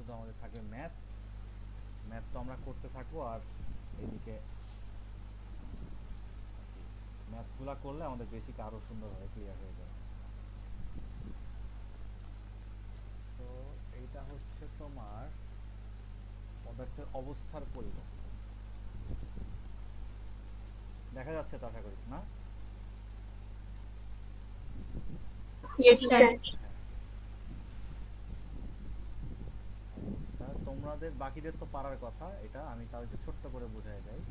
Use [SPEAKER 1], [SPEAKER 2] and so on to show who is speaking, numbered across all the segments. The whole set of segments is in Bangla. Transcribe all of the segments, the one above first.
[SPEAKER 1] শুধু আমাদের থাকবে ম্যাথ। ম্যাথ তো আমরা করতে থাকবো, আর এদিকে ম্যাথগুলা করলে আমাদের বেসিক আরও সুন্দরভাবে ক্লিয়ার হয়ে যাবে। তো এইটা হচ্ছে তোমার পদার্থের অবস্থার পরিবর্তন। দেখা যাচ্ছে তো আশা করি, না?
[SPEAKER 2] Yes, sir.
[SPEAKER 1] অবস্থা তোমাদের বাকিদের তো পারার কথা, এটা আমি তাও একটু ছোট্ট করে বোঝাই দেয়।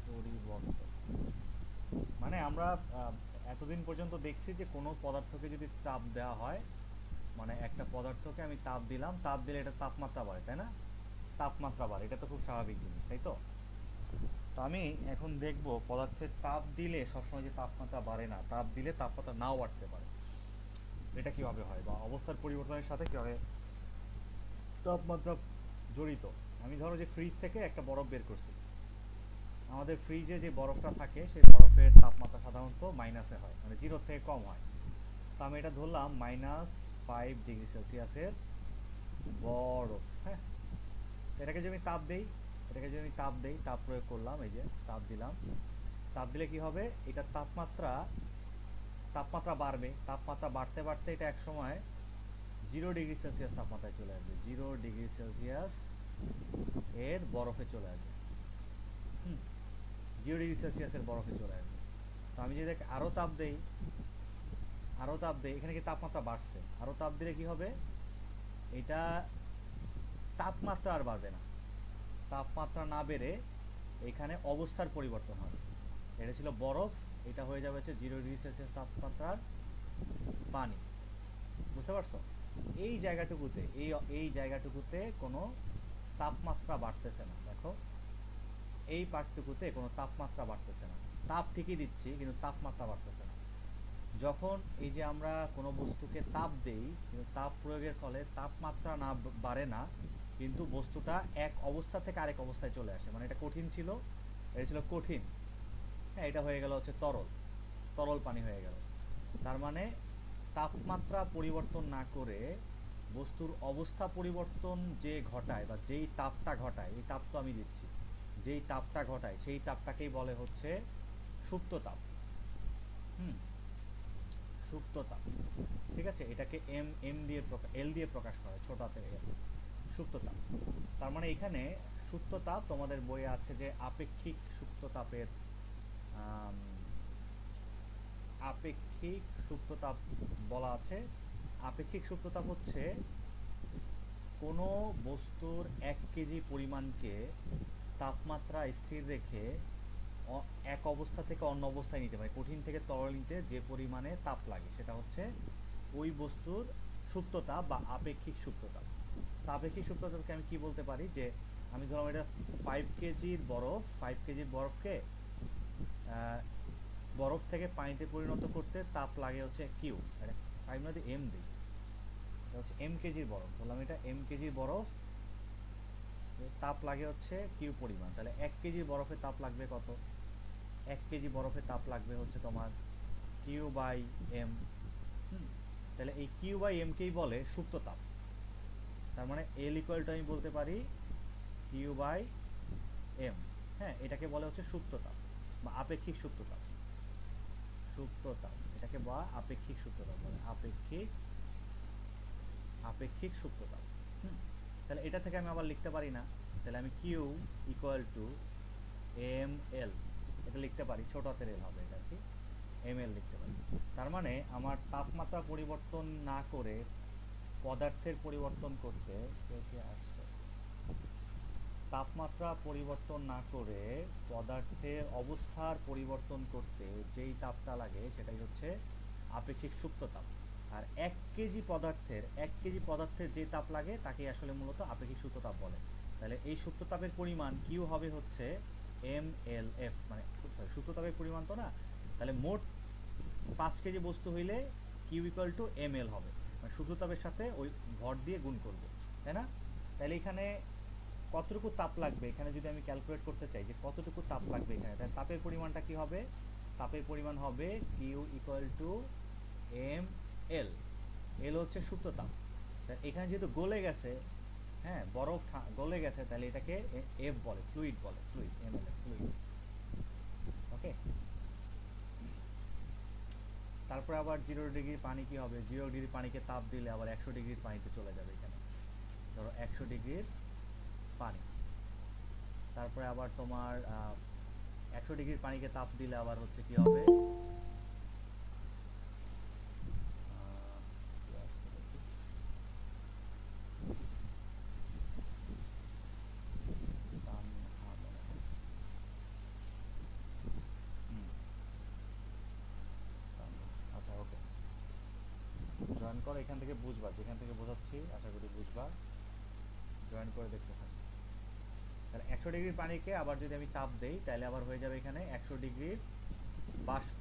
[SPEAKER 1] পরিবর্তন মানে আমরা এতদিন পর্যন্ত দেখছি যে কোনো পদার্থকে যদি চাপ দেওয়া হয়, মানে একটা পদার্থকে আমি তাপ দিলাম, তাপ দিলে এটা তাপমাত্রা বাড়ে, তাই না? তাপমাত্রা বাড়ে, এটা তো খুব স্বাভাবিক জিনিস, তাই তো? তো আমি এখন দেখব পদার্থের তাপ দিলে সবসময় যে তাপমাত্রা বাড়ে না, তাপ দিলে তাপমাত্রা নাও বাড়তে পারে। এটা কিভাবে হয়, বা অবস্থার পরিবর্তনের সাথে কিভাবে তাপমাত্রা জড়িত। আমি ধরো যে ফ্রিজ থেকে একটা বরফ বের করছি, আমাদের ফ্রিজে যে বরফটা থাকে সেই বরফের তাপমাত্রা সাধারণত মাইনাসে হয়, মানে জিরোর থেকে কম হয়। তো আমি এটা ধরলাম -5 ডিগ্রি সেলসিয়াসের বরফ, হ্যাঁ। এটাকে যদি আমি তাপ দেই, তাপ প্রয়োগ করলাম, এই যে তাপ দিলাম, তাপ দিলে কি হবে, এটা তাপমাত্রা তাপমাত্রা বাড়বে, তাপমাত্রা বাড়তে বাড়তে এটা এক সময় 0 ডিগ্রি সেলসিয়াস তাপমাত্রায় চলে আসবে, 0 ডিগ্রি সেলসিয়াস এর বরফে চলে আসবে। হুম, 0 ডিগ্রি সেলসিয়াসের বরফে চলে আসবে। তো আমি যদি আরও তাপ দেই, এখানে কি তাপমাত্রা বাড়ছে, আরও তাপ দিলে কি হবে, এটা তাপমাত্রা আর বাড়বে না, তাপমাত্রা না বেড়ে এখানে অবস্থার পরিবর্তন হবে। এটা ছিল বরফ, এটা হয়ে যাবে হচ্ছে 0 ডিগ্রি সেলসিয়াস তাপমাত্রার পানি। বুঝতে পারছো? এই জায়গাটুকুতে এই জায়গাটুকুতে কোনো তাপমাত্রা বাড়তেছে না, দেখো এই পার্টটুকুতে কোনো তাপমাত্রা বাড়তেছে না, তাপ ঠিকই দিচ্ছি কিন্তু তাপমাত্রা বাড়তেছে না। যখন এই যে আমরা কোনো বস্তুকে তাপ দেই, কিন্তু তাপ প্রয়োগের ফলে তাপমাত্রা না বাড়ে না, কিন্তু বস্তুটা এক অবস্থা থেকে আরেক অবস্থায় চলে আসে, মানে এটা কঠিন ছিল, এটা ছিল কঠিন, হ্যাঁ, এটা হয়ে গেল হচ্ছে তরল, তরল পানি হয়ে গেল। তার মানে তাপমাত্রা পরিবর্তন না করে বস্তুর অবস্থা পরিবর্তন যে ঘটায়, বা যেই তাপটা ঘটায়, এই তাপ তো আমি দিচ্ছি, যেই তাপটা ঘটায় সেই তাপটাকেই বলে হচ্ছে সুপ্ত তাপ। হুম, সুপ্ত তাপ। ঠিক আছে, এটাকে এম দিয়ে এল দিয়ে প্রকাশ করা হয়, ছোট হাতের এল, সুপ্ত তাপ। তার মানে এখানে সুপ্ত তাপ তোমাদের বইয়ে আছে যে আপেক্ষিক সুপ্ত তাপের আপেক্ষিক সুপ্ততাপ বলা আছে। আপেক্ষিক সুপ্ততাপ হচ্ছে কোনো বস্তুর 1 কেজি পরিমাণকে তাপমাত্রা স্থির রেখে এক অবস্থা থেকে অন্য অবস্থায় নিতে পারে, কঠিন থেকে তরল নিতে যে পরিমাণে তাপ লাগে সেটা হচ্ছে ওই বস্তুর সুপ্ততাপ বা আপেক্ষিক সুপ্ততাপ। আপেক্ষিক সুপ্ততাপকে আমি কি বলতে পারি, যে আমি ধরলাম এটা 5 কেজির বরফকে বরফ থেকে পানিতে পরিণত করতে তাপ লাগে হচ্ছে কিউ, এটা 5 না দিয়ে এম দিই, এটা হচ্ছে এম কেজির বরফ, বললাম এটা এম কেজির বরফ, তাপ লাগে হচ্ছে কিউ পরিমাণ। তাহলে 1 কেজির বরফে তাপ লাগবে কত, 1 কেজি বরফে তাপ লাগবে হচ্ছে তোমার কিউ বাই এম। তাহলে এই কিউ বাই এমকেই বলে সুপ্ত তাপ। তার মানে এল ইকুয়াল টু আমি বলতে পারি কিউ বাই এম, হ্যাঁ, এটাকে বলে হচ্ছে সুপ্ত তাপ বা আপেক্ষিক সুপ্ত তাপ। সুপ্ত তাপ এটাকে বা আপেক্ষিক সুপ্ত তাপ বলে, আপেক্ষিক সুপ্ত তাপ। তাহলে এটা থেকে আমি আবার লিখতে পারি না, তাহলে আমি Q equal to M L, এটা লিখতে পারি, ছোট হাতের এল হবে এটা, কি এম এল লিখতে পারি। তার মানে আমার তাপমাত্রা পরিবর্তন না করে পদার্থের পরিবর্তন করতে, আসছে তাপমাত্রা পরিবর্তন না করে পদার্থের অবস্থার পরিবর্তন করতে যেই তাপটা লাগে সেটাই হচ্ছে আপেক্ষিক সুপ্ত তাপ। আর 1 কেজি পদার্থের যে তাপ লাগে তাকেই আসলে মূলত আপেক্ষিক সুপ্ত তাপ বলে। তাহলে এই সুপ্ত তাপের পরিমাণ কিউ হবে হচ্ছে এম এল এফ, মানে সুপ্ত তাপের পরিমাণ তো না, তাহলে মোট 5 কেজি বস্তু হইলে Q equal to M L হবে, মানে সুপ্ত তাপের সাথে ওই ভর দিয়ে গুণ করব, তাই না? তাহলে এখানে কতটুকু তাপ লাগবে, এখানে যদি আমি ক্যালকুলেট করতে চাই যে কতটুকু তাপ লাগবে এখানে, তাহলে তাপের পরিমাণটা কি হবে, তাপের পরিমাণ হবে Q equal to M L, L হচ্ছে সুপ্ত তাপ। এখানে যেহেতু গলে গেছে হ্যাঁ, বরফ গলে গেছে, তাহলে এটাকে এফ বলে, ফ্লুইড বলে, ফ্লুইড, এমএল ফ্লুইড। ওকে, তারপরে আবার 0 ডিগ্রি পানি কি হবে, 0 ডিগ্রি পানিকে তাপ দিলে আবার 100 ডিগ্রির পানিতে চলে যাবে। এখানে ধরো 100 ডিগ্রির পানি, তারপরে আবার তোমার 100 ডিগ্রির পানিকে তাপ দিলে আবার হচ্ছে কি হবে, কি আসছে দেখি। হুম, আচ্ছা ওকে, জয়েন করো, এখান থেকে বুঝবা, যেখান থেকে বোঝাচ্ছি আশা করি বুঝবা, জয়েন করে দেখতে থাকো। তাহলে 100 ডিগ্রির পানিকে আবার যদি আমি তাপ দেই, তাহলে আবার হয়ে যাবে এখানে 100 ডিগ্রির বাষ্প,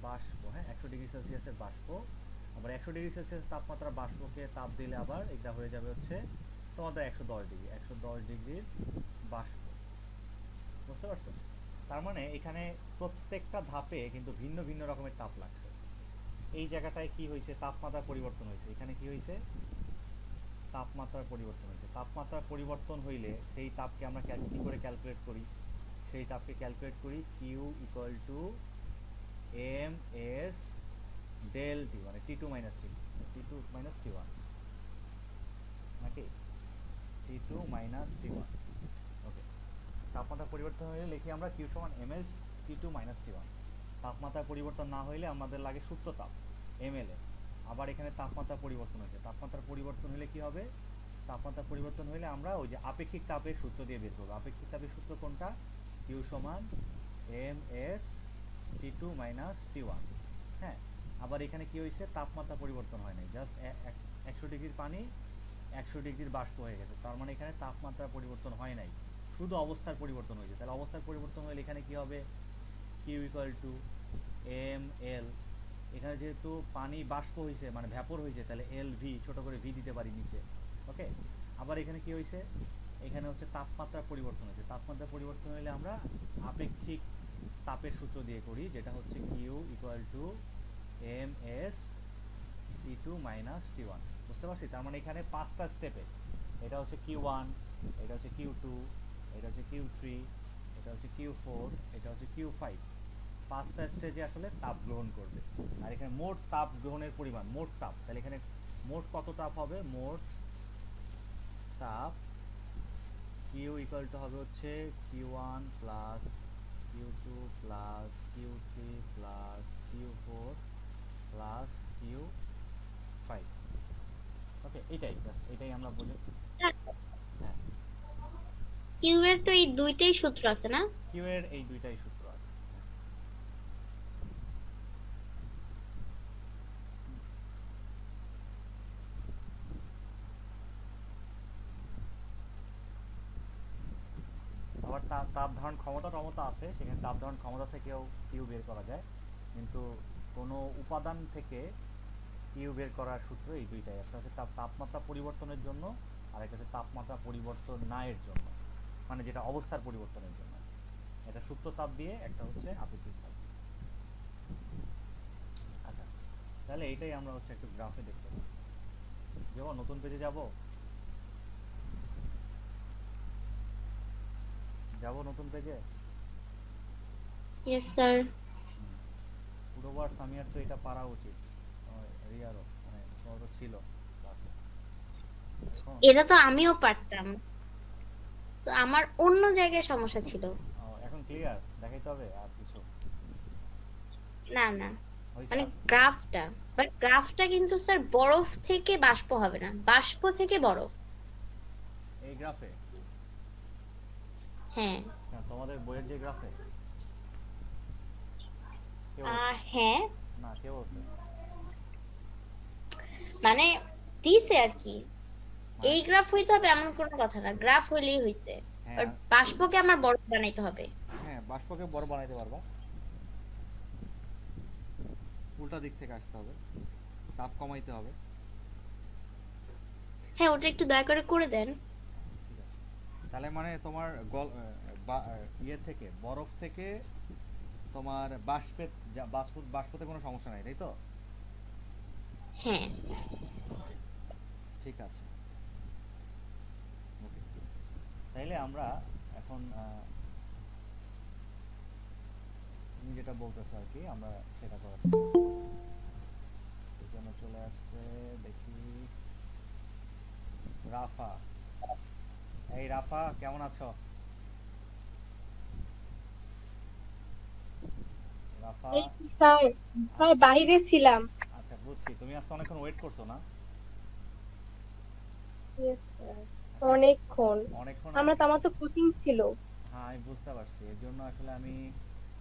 [SPEAKER 1] বাষ্প, হ্যাঁ, 100 ডিগ্রি সেলসিয়াসের বাষ্প। আবার 100 ডিগ্রি সেলসিয়াস তাপমাত্রা বাষ্পকে তাপ দিলে আবার এটা হয়ে যাবে হচ্ছে তোমাদের 110 ডিগ্রি, 110 ডিগ্রির বাষ্প। বুঝতে পারছো? তার মানে এখানে প্রত্যেকটা ধাপে কিন্তু ভিন্ন ভিন্ন রকমের তাপ লাগছে। এই জায়গাটায় কি হয়েছে, তাপমাত্রা পরিবর্তন হয়েছে। এখানে কি হয়েছে, তাপমাত্রার পরিবর্তন হয়েছে। তাপমাত্রার পরিবর্তন হইলে সেই তাপকে আমরা কী করে ক্যালকুলেট করি, সেই তাপকে ক্যালকুলেট করি Q equal to M S del T, মানে T two minus T one, নাকি T two minus T one. Okay, তাপমাত্রা পরিবর্তন হইলে লিখি আমরা কিউ সমান M S T two minus T one. তাপমাত্রা পরিবর্তন না হইলে আমাদের লাগে সুপ্ত তাপ এম এল এ। আবার এখানে তাপমাত্রা পরিবর্তন হয়েছে, তাপমাত্রা পরিবর্তন হলে কি হবে, তাপমাত্রা পরিবর্তন হলে আমরা ওই যে আপেক্ষিক তাপের সূত্র দিয়ে বের করবো। আপেক্ষিক তাপের সূত্র কোনটা, কিউ সমান M S T two minus T one. হ্যাঁ, আবার এখানে কি হয়েছে, তাপমাত্রা পরিবর্তন হয় নাই, জাস্ট 100 ডিগ্রির পানি 100 ডিগ্রির বাষ্প হয়ে গেছে। তার মানে এখানে তাপমাত্রা পরিবর্তন হয় নাই, শুধু অবস্থার পরিবর্তন হয়েছে। তাহলে অবস্থার পরিবর্তন হলে এখানে কি হবে, Q equal to M L, এখানে যেহেতু পানি বাষ্প হয়েছে মানে ভ্যাপর হয়েছে, তাহলে এল ভি, ছোট করে ভি দিতে পারি নিচে। ওকে, আবার এখানে কি হয়েছে, এখানে হচ্ছে তাপমাত্রা পরিবর্তন হয়েছে। তাপমাত্রা পরিবর্তন হলে আমরা আপেক্ষিক তাপের সূত্র দিয়ে করি, যেটা হচ্ছে Q equal to M S T two minus T one. বুঝতে পারছি? তার মানে এখানে 5টা স্টেপে, এটা হচ্ছে কিউ ওয়ান, এটা হচ্ছে কিউ টু, এটা হচ্ছে কিউ থ্রি, এটা হচ্ছে কিউ ফোর, এটা হচ্ছে কিউ ফাইভ। 5টা স্টেজে আসলে তাপ গ্রহণ করবে। আর এখানে মোট তাপ গ্রহণের পরিমাণ, মোট তাপ, তাহলে এখানে মোট কত তাপ হবে, মোট তাপ কিউ ইকুয়াল টু হবে হচ্ছে Q one plus Q two plus Q three plus Q four plus Q five. Okay, এটাই জাস্ট, এটাই আমরা বুঝি। হ্যাঁ,
[SPEAKER 2] কিউ এর তো এই দুইটাই সূত্র আছে না?
[SPEAKER 1] কিউ এর এই দুইটাই সূত্র আছে। আবার তাপ ধারণ ক্ষমতা টমতা আছে, সেখানে তাপ ধারণ ক্ষমতা থেকেও কিউ বের করা যায়, কিন্তু কোনো উপাদান থেকে কিউ বের করার সূত্র এই দুইটাই। একটা হচ্ছে তাপমাত্রা পরিবর্তনের জন্য, আর একটা হচ্ছে তাপমাত্রা পরিবর্তন না এর জন্য, মানে যেটা অবস্থার পরিবর্তনের জন্য। এটা সুপ্ত তাপ দিয়ে, একটা হচ্ছে আপেক্ষিক তাপ। আচ্ছা, তাহলে এইটাই আমরা হচ্ছে একটু গ্রাফে দেখতে পাবো। যাবো নতুন পেজে, যাবো নতুন পেজে।
[SPEAKER 2] Yes sir.
[SPEAKER 1] পুরোবার সামিয়ার তো এটা পারা উচিত, রিয়ারও, মানে তোমার তো ছিল ক্লাসে।
[SPEAKER 2] এটা তো আমিও পারতাম, তো আমার অন্য জায়গায় সমস্যা ছিল।
[SPEAKER 1] এখন ক্লিয়ার দেখাইতে হবে আর কিছু
[SPEAKER 2] না না,
[SPEAKER 1] হয়েছে
[SPEAKER 2] মানে
[SPEAKER 1] আর?
[SPEAKER 2] গ্রাফটা, বাট গ্রাফটা কিন্তু স্যার বরফ থেকে বাষ্প হবে না, বাষ্প থেকে বরফ।
[SPEAKER 1] এই গ্রাফে?
[SPEAKER 2] হ্যাঁ।
[SPEAKER 1] তোমাদের বইয়ের যে গ্রাফে?
[SPEAKER 2] হ্যাঁ,
[SPEAKER 1] না, কে বলছে?
[SPEAKER 2] মানে দিছে আর কি,
[SPEAKER 1] মানে
[SPEAKER 2] এই গ্রাফ হইতে হবে এমন কোনো কথা না, গ্রাফ হইলেই হইছে।
[SPEAKER 1] হ্যাঁ,
[SPEAKER 2] বাট বাষ্পকে আমার বরফ বানাইতে হবে।
[SPEAKER 1] হ্যাঁ, বাষ্পকে বড় বানাইতে পারবা, উল্টা দিক থেকে আসতে হবে, তাপ কমাইতে হবে।
[SPEAKER 2] হ্যাঁ, ওটা একটু দয়া করে করে দেন।
[SPEAKER 1] ঠিক আছে, তাহলে মানে তোমার ইয়ে থেকে, বরফ থেকে তোমার বাষ্পতে কোনো সমস্যা নাই, তাই তো?
[SPEAKER 2] হ্যাঁ।
[SPEAKER 1] ঠিক আছে, তাইলে আমরা এখন তুমি যেটা বলতেছো আর কি আমরা সেটা করার চেষ্টা করব। এই জন্য চলে আসছে দেখি রাফা। এই রাফা কেমন আছো? রাফা
[SPEAKER 3] এই তো স্যার,
[SPEAKER 1] আজ,
[SPEAKER 3] স্যার বাইরে ছিলাম।
[SPEAKER 1] আচ্ছা বুঝছি, তুমি আজকে অনেকক্ষণ ওয়েট করছো না?
[SPEAKER 3] ইয়েস স্যার,
[SPEAKER 1] এখন
[SPEAKER 3] অনেকক্ষণ।
[SPEAKER 1] অনেকক্ষণ
[SPEAKER 3] আমার তো কোচিং ছিল।
[SPEAKER 1] হ্যাঁ আমি বুঝতে পারছি, এর জন্য আসলে আমি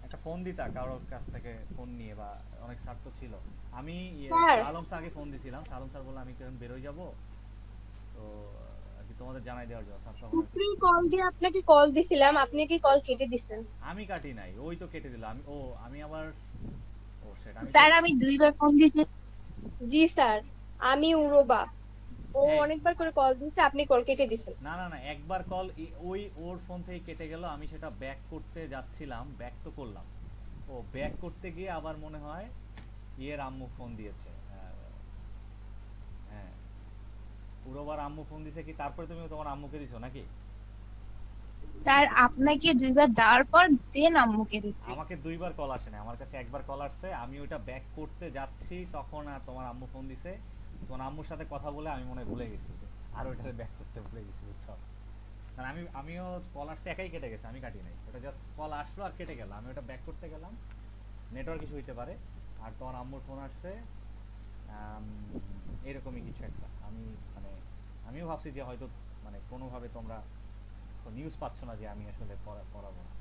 [SPEAKER 1] একটা ফোন দিতা কারোর কাছ থেকে ফোন নিয়ে, বা অনেক স্যার তো ছিল। আমি
[SPEAKER 3] স্যার,
[SPEAKER 1] আলম স্যারকে ফোন দিছিলাম, আলম স্যার বললো আমি এখন বেরোয় যাব, তো আর কি তোমাদের জানাই দেওয়ার জন্য স্যার তখন আর কি।
[SPEAKER 3] আপনি কল দিয়ে আপনাকে কল দিছিলাম, আপনি কি কল কেটে দিছেন?
[SPEAKER 1] আমি কাটি নাই, ওই তো কেটে দিল। আমি আবার সেটা আমি তো
[SPEAKER 2] স্যার আমি 2বার ফোন দিয়েছি।
[SPEAKER 3] জি স্যার, আমি উরোবা। ও
[SPEAKER 1] এই
[SPEAKER 3] অনেকবার করে কল দিছে, আপনি কল কেটে দিছেন।
[SPEAKER 1] না না না, একবার কল ওই ওর ফোন থেকে কেটে গেল, আমি সেটা ব্যাক করতে যাচ্ছিলাম, ব্যাক তো করলাম, ও ব্যাক করতে গিয়ে আবার মনে হয় ইয়ের আম্মু ফোন দিয়েছে। হ্যাঁ, পুরোবার আম্মু ফোন দিছে কি, তারপরে তুমি তোমার আম্মুকে দিছো নাকি?
[SPEAKER 2] স্যার আপনাকে 2বার দেওয়ার পর দেন আম্মুকে দিচ্ছি।
[SPEAKER 1] আমাকে দুইবার কল আসে না, আমার কাছে একবার কল আসছে, আমি ওইটা ব্যাক করতে যাচ্ছি তখন আর তোমার আম্মু ফোন দিছে। তোমার আম্মুর সাথে কথা বলে আমি মনে হয় ভুলে গেছি, আর ওইটাতে ব্যাক করতে ভুলে গেছি, বুঝছো? কারণ আমিও কল আসছে একাই কেটে গেছে, আমি কাটি নাই, ওটা জাস্ট কল আসলো আর কেটে গেল, আমি ওটা ব্যাক করতে গেলাম, নেটওয়ার্ক ইস্যু হইতে পারে। আর তোমার আম্মুর ফোন আসছে, আম, এরকমই কিছু একটা। মানে আমিও ভাবছি যে হয়তো মানে কোনোভাবে তোমরা নিউজ পাচ্ছ না যে আমি আসলে পড়াবো না।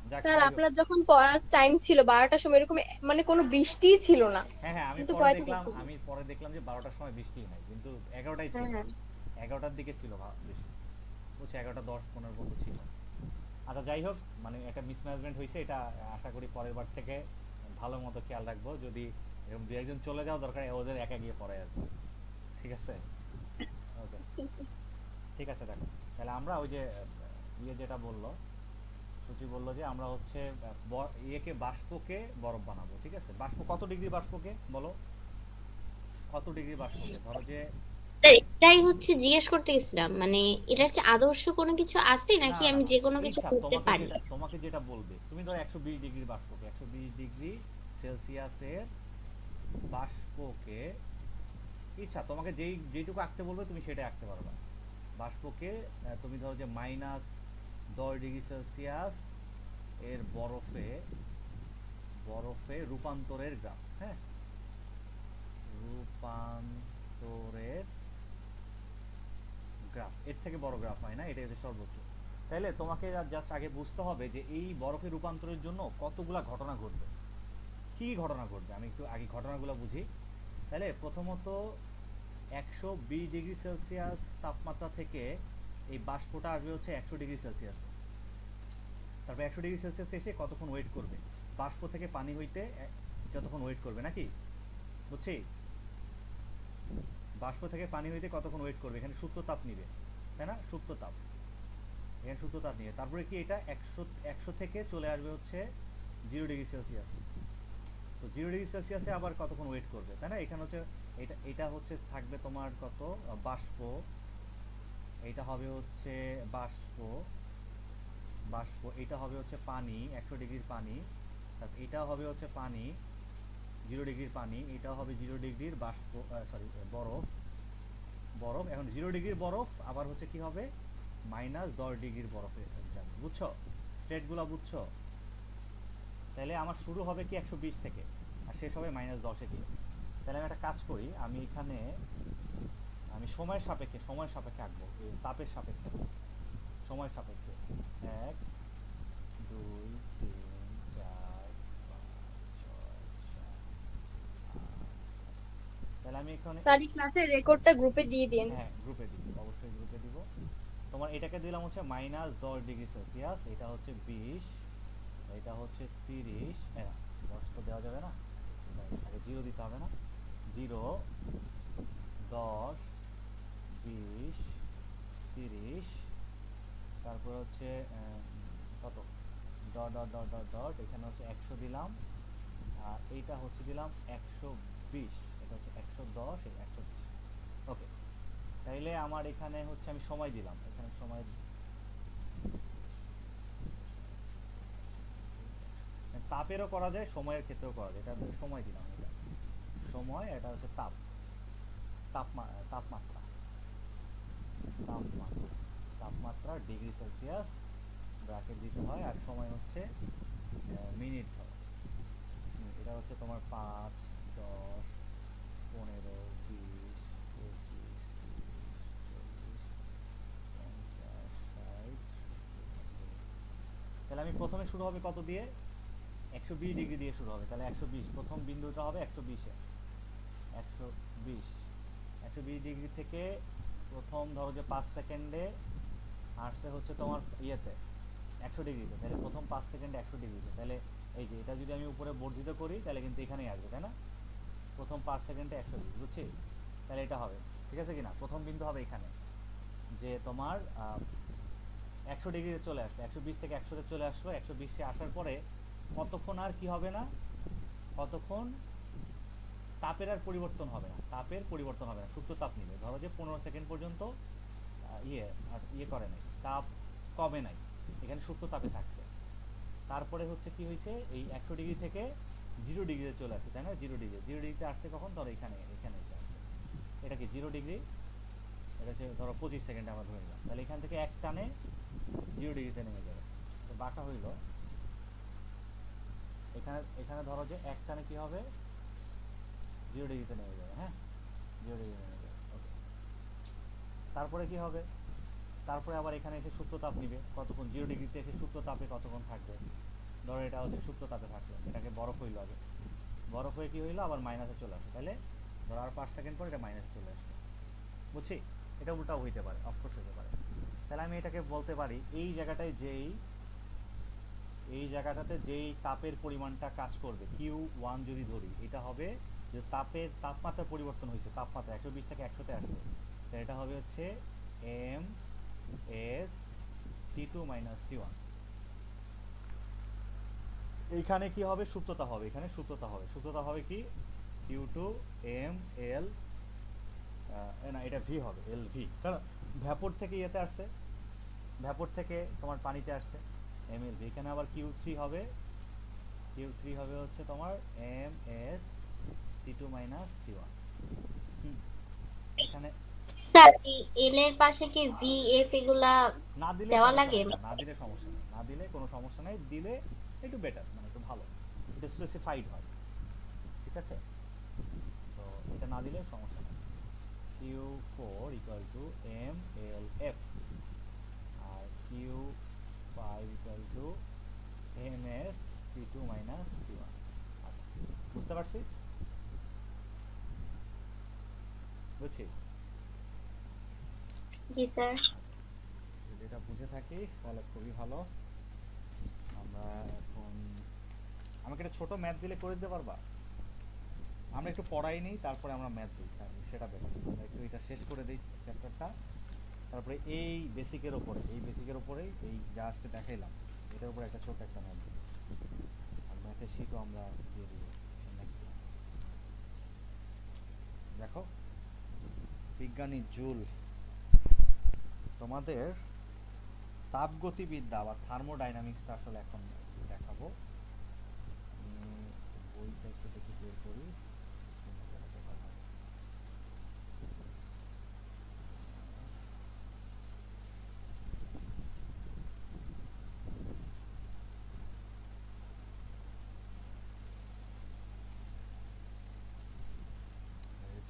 [SPEAKER 1] যাক,
[SPEAKER 3] স্যার
[SPEAKER 1] যাই হোক।
[SPEAKER 3] আপনার যখন পড়ার টাইম ছিল 12টার সময়, এরকম মানে কোনো বৃষ্টিই ছিল না,
[SPEAKER 1] হ্যাঁ হ্যাঁ,
[SPEAKER 3] কিন্তু পড়াইতে পারছি না।
[SPEAKER 1] আমি পরে দেখলাম যে 12টার সময় বৃষ্টিই নাই, কিন্তু 11টাই
[SPEAKER 3] হ্যাঁ
[SPEAKER 1] ছিল।
[SPEAKER 3] হ্যাঁ।
[SPEAKER 1] 11টার দিকে ছিল বৃষ্টি, বুঝছি 11:10-15 পর্যন্ত ছিল। আচ্ছা যাই হোক, মানে একটা মিসম্যানেজমেন্ট হয়েছে, এটা আশা করি পরের বার থেকে ভালো মতো খেয়াল রাখবো। যদি এরকম দু একজন চলে যাও, দরকার ওদের একা গিয়ে পড়ে আসবো, ঠিক আছে? ওকে, ঠিক আছে। দেখো তাহলে আমরা ওই যে ইয়ে যেটা বললো, সূচি বললো যে আমরা হচ্ছে ইয়েকে বাষ্পকে বরফ বানাবো, ঠিক আছে? বাষ্প কত ডিগ্রি বাষ্পকে বলো, কত ডিগ্রি বাষ্পকে? ধরো যে
[SPEAKER 2] এটাই হচ্ছে জিজ্ঞেস করতে গেছিলাম, মানে এটার কি আদর্শ কোনো কিছু আছে
[SPEAKER 1] না
[SPEAKER 2] নাকি
[SPEAKER 1] না
[SPEAKER 2] আমি
[SPEAKER 1] না,
[SPEAKER 2] যে কোনো কিছু
[SPEAKER 1] ইচ্ছা
[SPEAKER 2] করতে
[SPEAKER 1] তোমাকে
[SPEAKER 2] পারি?
[SPEAKER 1] যেটা বলবে, তুমি ধরো 120 ডিগ্রি বাষ্পকে, 120 ডিগ্রি সেলসিয়াসের বাষ্পকে, ইচ্ছা তোমাকে যেইটুকু আঁকতে বলবে তুমি সেটাই আঁকতে পারবা। বাষ্পকে তুমি ধরো যে -10 ডিগ্রি সেলসিয়াস এর বরফে রূপান্তরের গ্রাফ, হ্যাঁ, রূপান্তরের গ্রাফ, এর থেকে বড় গ্রাফ হয় না, এটাই হচ্ছে সর্বোচ্চ। তাইলে তোমাকে জাস্ট আগে বুঝতে হবে যে এই বরফের রূপান্তরের জন্য কতগুলা ঘটনা ঘটবে, কি কি ঘটনা ঘটবে। আমি একটু আগে ঘটনাগুলো বুঝি। তাহলে প্রথমত 120 ডিগ্রি সেলসিয়াস তাপমাত্রা থেকে এই বাষ্পটা আসবে হচ্ছে 100 ডিগ্রি সেলসিয়াস। তারপর 100 ডিগ্রি সেলসিয়াস এসে কতক্ষণ ওয়েট করবে, বাষ্প থেকে পানি হইতে যতক্ষণ ওয়েট করবে নাকি, বুঝছি? বাষ্প থেকে পানি হইতে কতক্ষণ ওয়েট করবে, এখানে সুপ্ত তাপ নিবে, তাই না? সুপ্ত তাপ, এখানে সুপ্ত তাপ নিবে। তারপরে কি এটা 100 থেকে চলে আসবে হচ্ছে 0 ডিগ্রি সেলসিয়াস। তো 0 ডিগ্রি সেলসিয়াসে আবার কতক্ষণ ওয়েট করবে, তাই না? এখানে হচ্ছে এটা হচ্ছে থাকবে তোমার কত, বাষ্প, এটা হবে হচ্ছে বাষ্প, এটা হবে হচ্ছে পানি, 100 ডিগ্রির পানি। তারপর এটা হবে হচ্ছে পানি, 0 ডিগ্রির পানি, এটাও হবে 0 ডিগ্রির বাষ্প, সরি বরফ। এখন 0 ডিগ্রির বরফ আবার হচ্ছে কি হবে, -10 ডিগ্রির বরফে যাবে, বুঝছো? স্টেটগুলো বুঝছো? তাহলে আমার শুরু হবে কি 120 থেকে, আর শেষ হবে -10-এ গিয়ে। তাহলে আমি একটা কাজ করি, আমি সময়ের সাপেক্ষে আঁকবো, তাপের সাপেক্ষে, সময়ের সাপেক্ষে। 1 2 3 4 5 6 7 তাহলে আমি এখানে
[SPEAKER 3] স্যার এই ক্লাসের রেকর্ডটা গ্রুপে দিয়ে দিন।
[SPEAKER 1] হ্যাঁ গ্রুপে দিব, অবশ্যই গ্রুপে দিব। তোমার এটাকে দিলাম হচ্ছে -10 ডিগ্রি সেলসিয়াস, এটা হচ্ছে 20, এটা হচ্ছে 30, 10 তো দেওয়া যাবে না, আগে 0 দিতে হবে না, 0 10 20 30, তারপর হচ্ছে কত, dot dot dot dot dot, এখানে হচ্ছে 100 দিলাম, আর এইটা হচ্ছে দিলাম 120, এটা হচ্ছে 110, এটা 120। ওকে, তাইলে আমার এখানে হচ্ছে আমি সময় দিলাম, এখানে সময়ের তাপেরও করা যায়, সময়ের ক্ষেত্রেও করা যায়। এটা সময় দিলাম, এটা সময়, এটা হচ্ছে তাপ, তাপমাত্রা, তাপমাত্রা, তাপমাত্রা ডিগ্রি সেলসিয়াস ব্র্যাকেট দিতে হয়, আর সময় হচ্ছে মিনিট ধরো। এটা হচ্ছে তোমার 5, 10, 15, 20, 25, 30, 40, 50, 60। তাহলে আমি প্রথমে শুরু হবে কত দিয়ে? 120 ডিগ্রি দিয়ে শুরু হবে। তাহলে 120, প্রথম বিন্দুটা হবে 120-এ, 120, 120 ডিগ্রি থেকে প্রথম ধরো যে 5 সেকেন্ডে আসছে হচ্ছে তোমার ইয়েতে 100 ডিগ্রিতে, তাহলে প্রথম 5 সেকেন্ডে 100 ডিগ্রিতে। তাহলে এই যে এটা যদি আমি উপরে বর্ধিত করি তাহলে কিন্তু এখানেই আসবে, তাই না? প্রথম 5 সেকেন্ডে 100 ডিগ্রি, বুঝছি? তাহলে এটা হবে, ঠিক আছে কিনা? প্রথম বিন্দু হবে এখানে, যে তোমার 100 ডিগ্রিতে চলে আসলো, 120 থেকে 100-তে চলে আসলো। 120-এ আসার পরে কতক্ষণ আর কি হবে না, কতক্ষণ তাপের আর পরিবর্তন হবে না, তাপের পরিবর্তন হবে না, সুপ্ত তাপ নিবে। ধরো যে 15 সেকেন্ড পর্যন্ত ইয়ে করে নাই, তাপ কমে নাই, এখানে সুপ্ত তাপে থাকছে। তারপরে হচ্ছে কি হয়েছে, এই 100 ডিগ্রি থেকে 0 ডিগ্রিতে চলে আসছে, তাই না? 0 ডিগ্রিতে আসছে কখন? ধরো এখানে এসে আসছে। এটা কি 0 ডিগ্রি? এটা হচ্ছে ধরো 25 সেকেন্ডে আমরা ধরে নিলাম। তাহলে এখান থেকে এক টানে 0 ডিগ্রিতে নেমে যাবে। তো বাঁকা হইল, এখানে ধরো যে এক টানে কি হবে, 0 ডিগ্রিতে নেমে যাবে। হ্যাঁ, 0 ডিগ্রিতে নেমে যাবে। ওকে, তারপরে কি হবে? তারপরে আবার এখানে এসে সুপ্ত তাপ নিবে, কতক্ষণ? 0 ডিগ্রিতে এসে সুপ্ত তাপে কতক্ষণ থাকবে? ধরো এটা হচ্ছে সুপ্ত তাপে থাকলো, এটাকে বরফ হইলো আগে, বরফ হয়ে কি হইলো, আবার মাইনাসে চলে আসে। তাহলে ধরো আর 5 সেকেন্ড পর এটা মাইনাসে চলে আসলো, বুঝছি? এটা উল্টাও হইতে পারে, অফকোর্স হইতে পারে। তাহলে আমি এটাকে বলতে পারি এই জায়গাটাতে যেই তাপের পরিমাণটা কাজ করবে, Q1 যদি ধরি, এটা হবে যে তাপমাত্রার পরিবর্তন হয়েছে, তাপমাত্রা 120 থেকে 100-তে আসছে, তো এটা হবে হচ্ছে MS T2 - T1। এইখানে কি হবে? সুপ্ততা হবে, এখানে সুপ্ততা হবে কি? Q2 ML, না এটা V হবে, LV, কারণ ভ্যাপর থেকে ইয়েতে আসছে, ভ্যাপর থেকে তোমার পানিতে আসছে, MLV। এখানে আবার Q3 হবে, হচ্ছে তোমার MS T2 - T1। এখানে
[SPEAKER 2] স্যার এল এর পাশে কি ভি এফ এগুলা
[SPEAKER 1] না দিলে
[SPEAKER 2] দেওয়া
[SPEAKER 1] সমস্যা
[SPEAKER 2] লাগে?
[SPEAKER 1] নেই, না দিলে সমস্যা নেই, না দিলে কোনো সমস্যা নেই, দিলে একটু বেটার, মানে একটু ভালো, এটা স্পেসিফাইড হয়, ঠিক আছে? তো এটা না দিলে সমস্যা নেই। Q4 = MLF, আর Q5 = MS T2 - T1। আচ্ছা, বুঝতে পারছি, বুঝছি?
[SPEAKER 2] জি স্যার।
[SPEAKER 1] যদি এটা বুঝে থাকি তাহলে খুবই ভালো। আমরা এখন, আমাকে একটা ছোট ম্যাথ দিলে করে দিতে পারবা? আমরা একটু পড়াই নিই, তারপরে আমরা ম্যাথ দিই, সেটা বেটার। আমরা একটু এটা শেষ করে দিই চ্যাপ্টারটা, তারপরে এই বেসিকের উপরেই এই যা আজকে দেখাইলাম এটার উপরে একটা ছোট একটা ম্যাথ দিই, আর ম্যাথের শিটও আমরা দিয়ে দিব নেক্সট ক্লাসে। দেখো, বিজ্ঞানী জুল তোমাদের তাপগতিবিদ্যা বা থার্মোডাইনামিক্সটা আসলে এখন দেখাবো। আমি বইটা একটু দেখে বের করি, দেখাতে পারবো।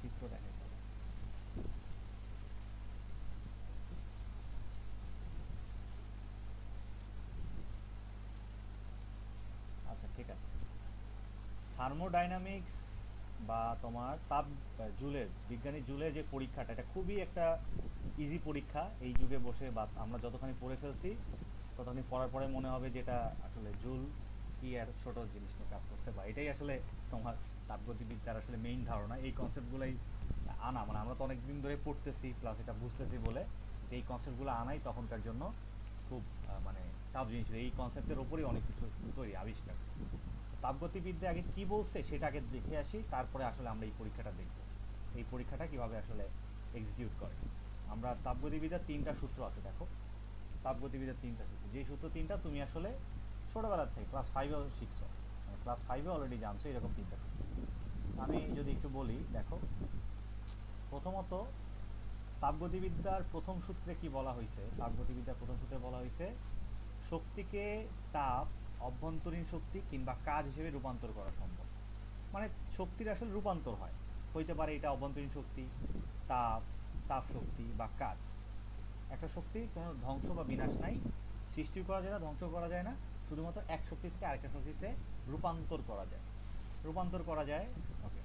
[SPEAKER 1] চিত্র দেখে, আচ্ছা ঠিক আছে। থার্মোডাইনামিক্স বা তোমার বিজ্ঞানী জুলের যে পরীক্ষাটা, এটা খুবই একটা ইজি পরীক্ষা। এই যুগে বসে বা আমরা যতখানি পড়ে ফেলছি ততখানি পড়ার পরে মনে হবে যে এটা আসলে জুল কি আর ছোট জিনিস নিয়ে কাজ করছে, বা এটাই আসলে তোমার তাপগতিবিদ্যার আসলে মেইন ধারণা। এই কনসেপ্টগুলোই আনা, মানে আমরা তো অনেক দিন ধরে পড়তেছি প্লাস এটা বুঝতেছি বলে এই কনসেপ্টগুলো আনাই তখনকার জন্য খুব মানে টাফ জিনিস ছিল। এই কনসেপ্টের ওপরেই অনেক কিছু তৈরি, আবিষ্কার। তাপগতিবিদ্যা আগে কি বলছে সেটা আগে দেখে আসি, তারপরে আসলে আমরা এই পরীক্ষাটা দেখব, এই পরীক্ষাটা কিভাবে আসলে এক্সিকিউট করে। আমরা তাপগতিবিদ্যার 3টা সূত্র আছে, দেখো তাপগতিবিদ্যার 3টা সূত্র, যে সূত্র 3টা তুমি আসলে ছোটবেলার থেকে ক্লাস 5-এও শিখছো, মানে ক্লাস 5-এ অলরেডি জানছো এরকম 3টা সূত্র। আমি যদি একটু বলি, দেখো প্রথমত তাপগতিবিদ্যার প্রথম সূত্রে কি বলা হয়েছে, তাপগতিবিদ্যার প্রথম সূত্রে বলা হয়েছে শক্তিকে তাপ, অভ্যন্তরীণ শক্তি কিংবা কাজ হিসেবে রূপান্তর করা সম্ভব। মানে শক্তির আসলে রূপান্তর হয়, হইতে পারে এটা অভ্যন্তরীণ শক্তি, তাপ, তাপ শক্তি বা কাজ। একটা শক্তি কোনো ধ্বংস বা বিনাশ নাই, সৃষ্টি করা যায় না, ধ্বংস করা যায় না, শুধুমাত্র এক শক্তি থেকে আরেকটা শক্তিতে রূপান্তর করা যায়, রূপান্তর করা যায়। ওকে,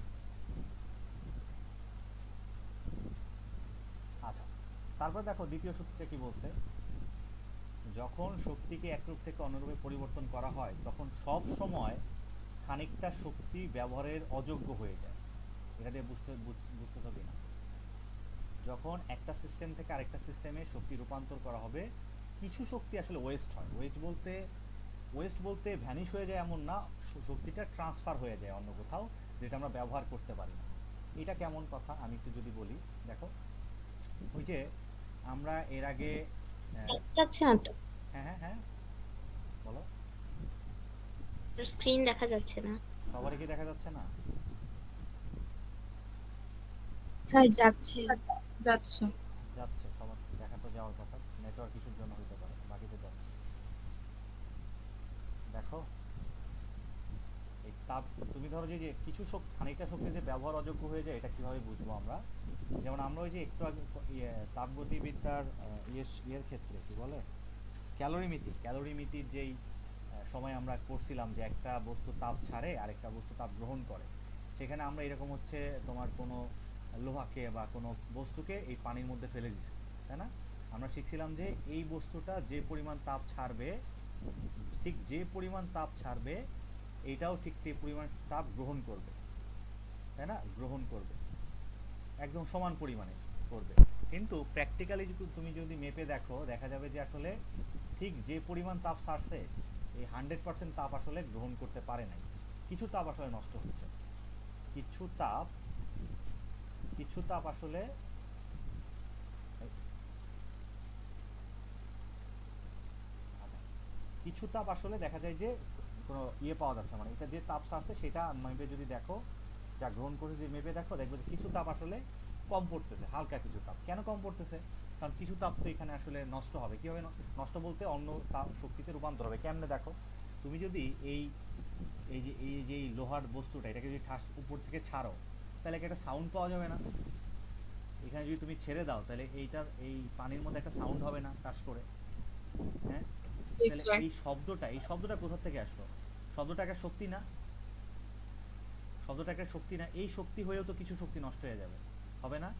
[SPEAKER 1] আচ্ছা, তারপর দেখো দ্বিতীয় সূত্রে কি বলছে, যখন শক্তিকে এক রূপ থেকে অন্য রূপে পরিবর্তন করা হয় তখন সব সময় খানিকটা শক্তি ব্যবহারের অযোগ্য হয়ে যায়। এটা দিয়ে বুঝতেছো কিনা? যখন একটা সিস্টেম থেকে আরেকটা সিস্টেমে শক্তি রূপান্তর করা হবে, কিছু শক্তি আসলে ওয়েস্ট হয়। ওয়েস্ট বলতে ভ্যানিশ হয়ে যায় এমন না, শক্তিটা ট্রান্সফার হয়ে যায় অন্য কোথাও, যেটা আমরা ব্যবহার করতে পারি না। এটা কেমন কথা আমি একটু যদি বলি, দেখো ওই যে আমরা এর আগে
[SPEAKER 2] যাচ্ছে না তো,
[SPEAKER 1] হ্যাঁ হ্যাঁ হ্যাঁ বলো।
[SPEAKER 2] স্ক্রিন দেখা যাচ্ছে না।
[SPEAKER 1] সবারই কি দেখা যাচ্ছে না?
[SPEAKER 3] স্যার যাচ্ছে যাচ্ছে।
[SPEAKER 1] যাচ্ছে, সবার দেখা তো যাওয়ার কথা, নেটওয়ার্ক ইস্যুর জন্য হতে পারে, বাকিতে যাচ্ছে। দেখো এই তাপ, তুমি ধরো যে কিছু শক্তি, খানিকটা শক্তি যে ব্যবহার অযোগ্য হয়ে যায়, এটা কিভাবে বুঝবো আমরা? যেমন আমরা ওই যে একটু আগে তাপগতিবিদ্যার ইয়ের ক্ষেত্রে কি বলে, ক্যালোরিমিতির যেই সময় আমরা করছিলাম যে একটা বস্তু তাপ ছাড়ে আর একটা বস্তু তাপ গ্রহণ করে, সেখানে আমরা এরকম হচ্ছে তোমার কোনো লোহাকে বা কোনো বস্তুকে এই পানির মধ্যে ফেলে দিছি, তাই না? আমরা শিখছিলাম যে এই বস্তুটা যে পরিমাণ তাপ ছাড়বে, ঠিক যে পরিমাণ তাপ ছাড়বে এইটাও ঠিক সেই পরিমাণ তাপ গ্রহণ করবে, তাই না? গ্রহণ করবে, একদম সমান পরিমাণে করবে। কিন্তু প্র্যাকটিক্যালি তুমি যদি মেপে দেখো, দেখা যাবে যে আসলে ঠিক যে পরিমাণ তাপ ছাড়ছে এই 100% তাপ আসলে গ্রহণ করতে পারে নাই, কিছু তাপ আসলে নষ্ট হচ্ছে, কিছু তাপ আসলে আচ্ছা, কিছু তাপ আসলে দেখা যায় যে কোনো ইয়ে পাওয়া যাচ্ছে, মানে এটা যে তাপ ছাড়ছে সেটা মেপে যদি দেখো, যা গ্রহণ করে যদি মেপে দেখো, দেখবে যে কিছু তাপ আসলে কম পড়তেছে, হালকা কিছু তাপ। কেন কম পড়তেছে? কারণ কিছু তাপ তো এখানে আসলে নষ্ট হবে। কীভাবে নষ্ট বলতে অন্য তাপ শক্তিতে রূপান্তর হবে। কেমনে দেখো, তুমি যদি এই যে লোহার বস্তুটা, এটাকে যদি ঠাস উপর থেকে ছাড়ো, তাহলে একটা সাউন্ড পাওয়া যাবে না? এখানে যদি তুমি ছেড়ে দাও তাহলে এই পানির মধ্যে একটা সাউন্ড হবে না টাস করে? হ্যাঁ, তাহলে এই শব্দটা কোথা থেকে আসলো? শব্দটা একটা শক্তি না? এই শক্তি হয়েও তো কিছু শক্তি নষ্ট হয়ে যাবে, হবে না?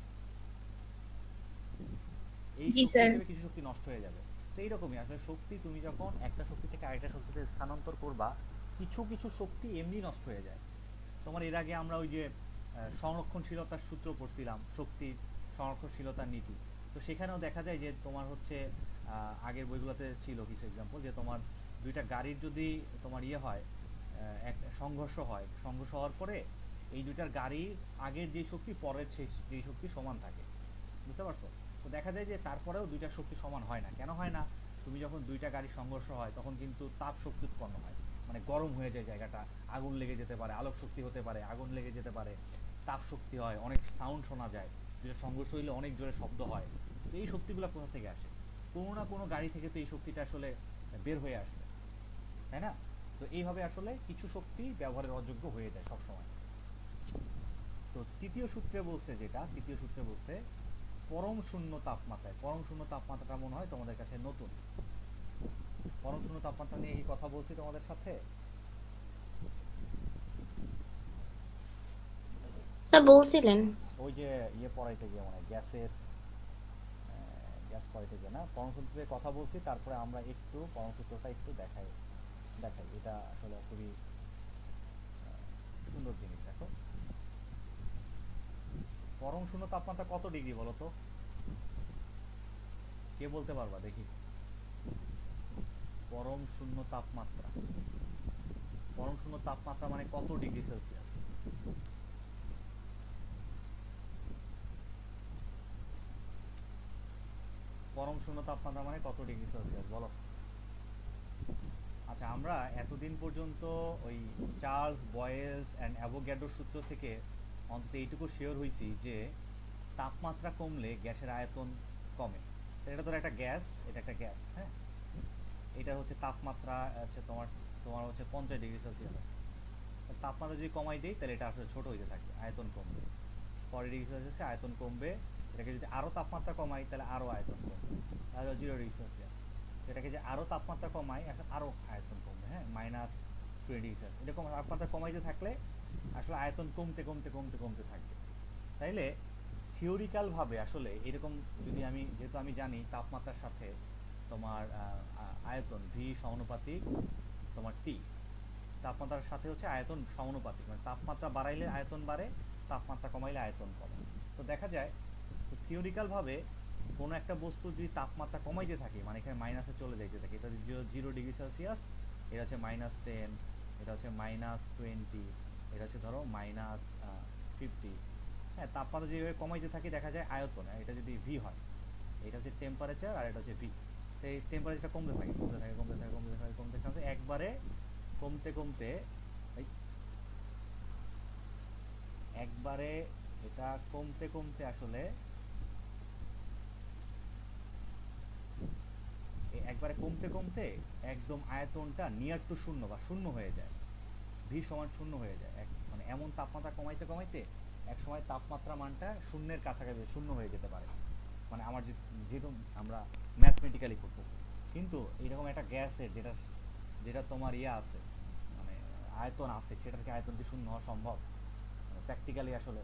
[SPEAKER 1] এই
[SPEAKER 3] জি
[SPEAKER 1] শক্তি
[SPEAKER 3] স্যার।
[SPEAKER 1] হিসেবে কিছু শক্তি নষ্ট হয়ে যাবে। তো এইরকমই আসলে শক্তি, তুমি যখন একটা শক্তি থেকে আরেকটা শক্তিতে স্থানান্তর করবা, কিছু কিছু শক্তি এমনি নষ্ট হয়ে যায়। তোমার এর আগে আমরা ওই যে সংরক্ষণশীলতার সূত্র পড়ছিলাম, শক্তির সংরক্ষণশীলতার নীতি। তো সেখানেও দেখা যায় যে তোমার হচ্ছে আগের বইগুলোতে ছিল কিছু এক্সাম্পল, যে তোমার দুইটা গাড়ির যদি তোমার ইয়ে হয়, এক সংঘর্ষ হওয়ার পরে এই দুইটার গাড়ির আগের যে শক্তি পরের যেই শক্তি সমান থাকে, বুঝতে পারছো? তো দেখা যায় যে তারপরেও দুইটার শক্তি সমান হয় না। কেন হয় না? তুমি যখন দুইটা গাড়ির সংঘর্ষ হয় তখন কিন্তু তাপ শক্তি উৎপন্ন হয়, মানে গরম হয়ে যায় জায়গাটা, আগুন লেগে যেতে পারে, আলোক শক্তি হতে পারে, আগুন লেগে যেতে পারে, তাপ শক্তি হয়, অনেক সাউন্ড শোনা যায়, যেটা সংঘর্ষ হইলে অনেক জোরে শব্দ হয়। তো এই শক্তিগুলো কোথা থেকে আসে? কোনো না কোনো গাড়ি থেকে তো এই শক্তিটা আসলে বের হয়ে আসছে, তাই না? তো এইভাবে আসলে কিছু শক্তি ব্যবহারের অযোগ্য হয়ে যায় সবসময়। তো তৃতীয় সূত্রে বলছে পরম শূন্য তাপমাত্রাটা মনে হয় তোমাদের কাছে নতুন। পরম শূন্য তাপমাত্রা নিয়ে কি কথা বলছি তোমাদের সাথে?
[SPEAKER 2] স্যার বলছিলেন।
[SPEAKER 1] ওই যে ইয়ে পড়াইতে গিয়ে মনে হয় গ্যাস পড়াইতে গিয়ে না, পরম সূত্রের কথা বলছি। তারপরে আমরা একটু পরম সূত্রটা একটু দেখাই। এটা আসলে খুবই সুন্দর জিনিস। দেখো পরম শূন্য তাপমাত্রা কত ডিগ্রি বলো তো? কে বলতে পারবা দেখি? পরম শূন্য তাপমাত্রা মানে কত ডিগ্রি সেলসিয়াস? পরম শূন্য তাপমাত্রা মানে কত ডিগ্রি সেলসিয়াস বলো? আচ্ছা, আমরা এতদিন পর্যন্ত ওই চার্লস বয়েলস অ্যান্ড অ্যাভোগ্যাড্রোর সূত্র থেকে অন্তত এইটুকু শিওর হয়েছি যে তাপমাত্রা কমলে গ্যাসের আয়তন কমে। তো এটা ধরো একটা গ্যাস, এটা একটা গ্যাস, হ্যাঁ, এটা হচ্ছে তাপমাত্রা হচ্ছে তোমার তোমার হচ্ছে 50 ডিগ্রি সেলসিয়াস আছে। তাপমাত্রা যদি কমাই দিই তাহলে এটা আসলে ছোট হইতে থাকবে, আয়তন কমবে। 40 ডিগ্রি সেলসিয়াসে আয়তন কমবে। এটাকে যদি আরও তাপমাত্রা কমাই তাহলে আরও আয়তন কমবে, তাহলে 0 ডিগ্রি সেলসিয়াস। এটাকে যে আরও তাপমাত্রা কমাই আসলে আরও আয়তন কমবে, হ্যাঁ, -20 ডিগ্রি সেলসিয়াস। এরকম তাপমাত্রা কমাইতে থাকলে আসলে আয়তন কমতে কমতে কমতে কমতে থাকবে। তাইলে থিওরিক্যালভাবে আসলে এরকম যদি আমি, যেহেতু আমি জানি তাপমাত্রার সাথে তোমার আয়তন ভি সমানুপাতিক তোমার টি, তাপমাত্রার সাথে হচ্ছে আয়তন সমানুপাতিক, মানে তাপমাত্রা বাড়াইলে আয়তন বাড়ে, তাপমাত্রা কমাইলে আয়তন কমে। তো দেখা যায় থিওরিক্যালভাবে কোনো একটা বস্তু যদি তাপমাত্রা কমাইতে থাকে, মানে এখানে মাইনাসে চলে যাইতে থাকে, এটা যদি 0 ডিগ্রি সেলসিয়াস, এটা হচ্ছে -10, এটা হচ্ছে -20, এটা হচ্ছে ধরো -50, হ্যাঁ, তাপমাত্রা যেভাবে কমাইতে থাকে দেখা যায় আয়তন, এটা যদি ভি হয়, এটা হচ্ছে টেম্পারেচার আর এটা হচ্ছে ভি, তো এই টেম্পারেচারটা কমতে থাকে কমতে থাকে কমতে থাকে কমতে থাকে কমতে থাকে একবারে কমতে কমতে একবারে এটা কমতে কমতে আসলে একবারে কমতে কমতে একদম আয়তনটা নিয়ার টু শূন্য বা শূন্য হয়ে যায়, ভি সমান শূন্য হয়ে যায়। মানে এমন তাপমাত্রা কমাইতে কমাইতে এক সময় তাপমাত্রা মানটা শূন্যের কাছাকাছি শূন্য হয়ে যেতে পারে। মানে আমার যেহেতু আমরা ম্যাথমেটিক্যালি করতেছি, কিন্তু এইরকম একটা গ্যাসের যেটা যেটা তোমার ইয়ে আছে, মানে আয়তন আছে, সেটার কি আয়তন কি শূন্য হওয়া সম্ভব? প্র্যাকটিক্যালি আসলে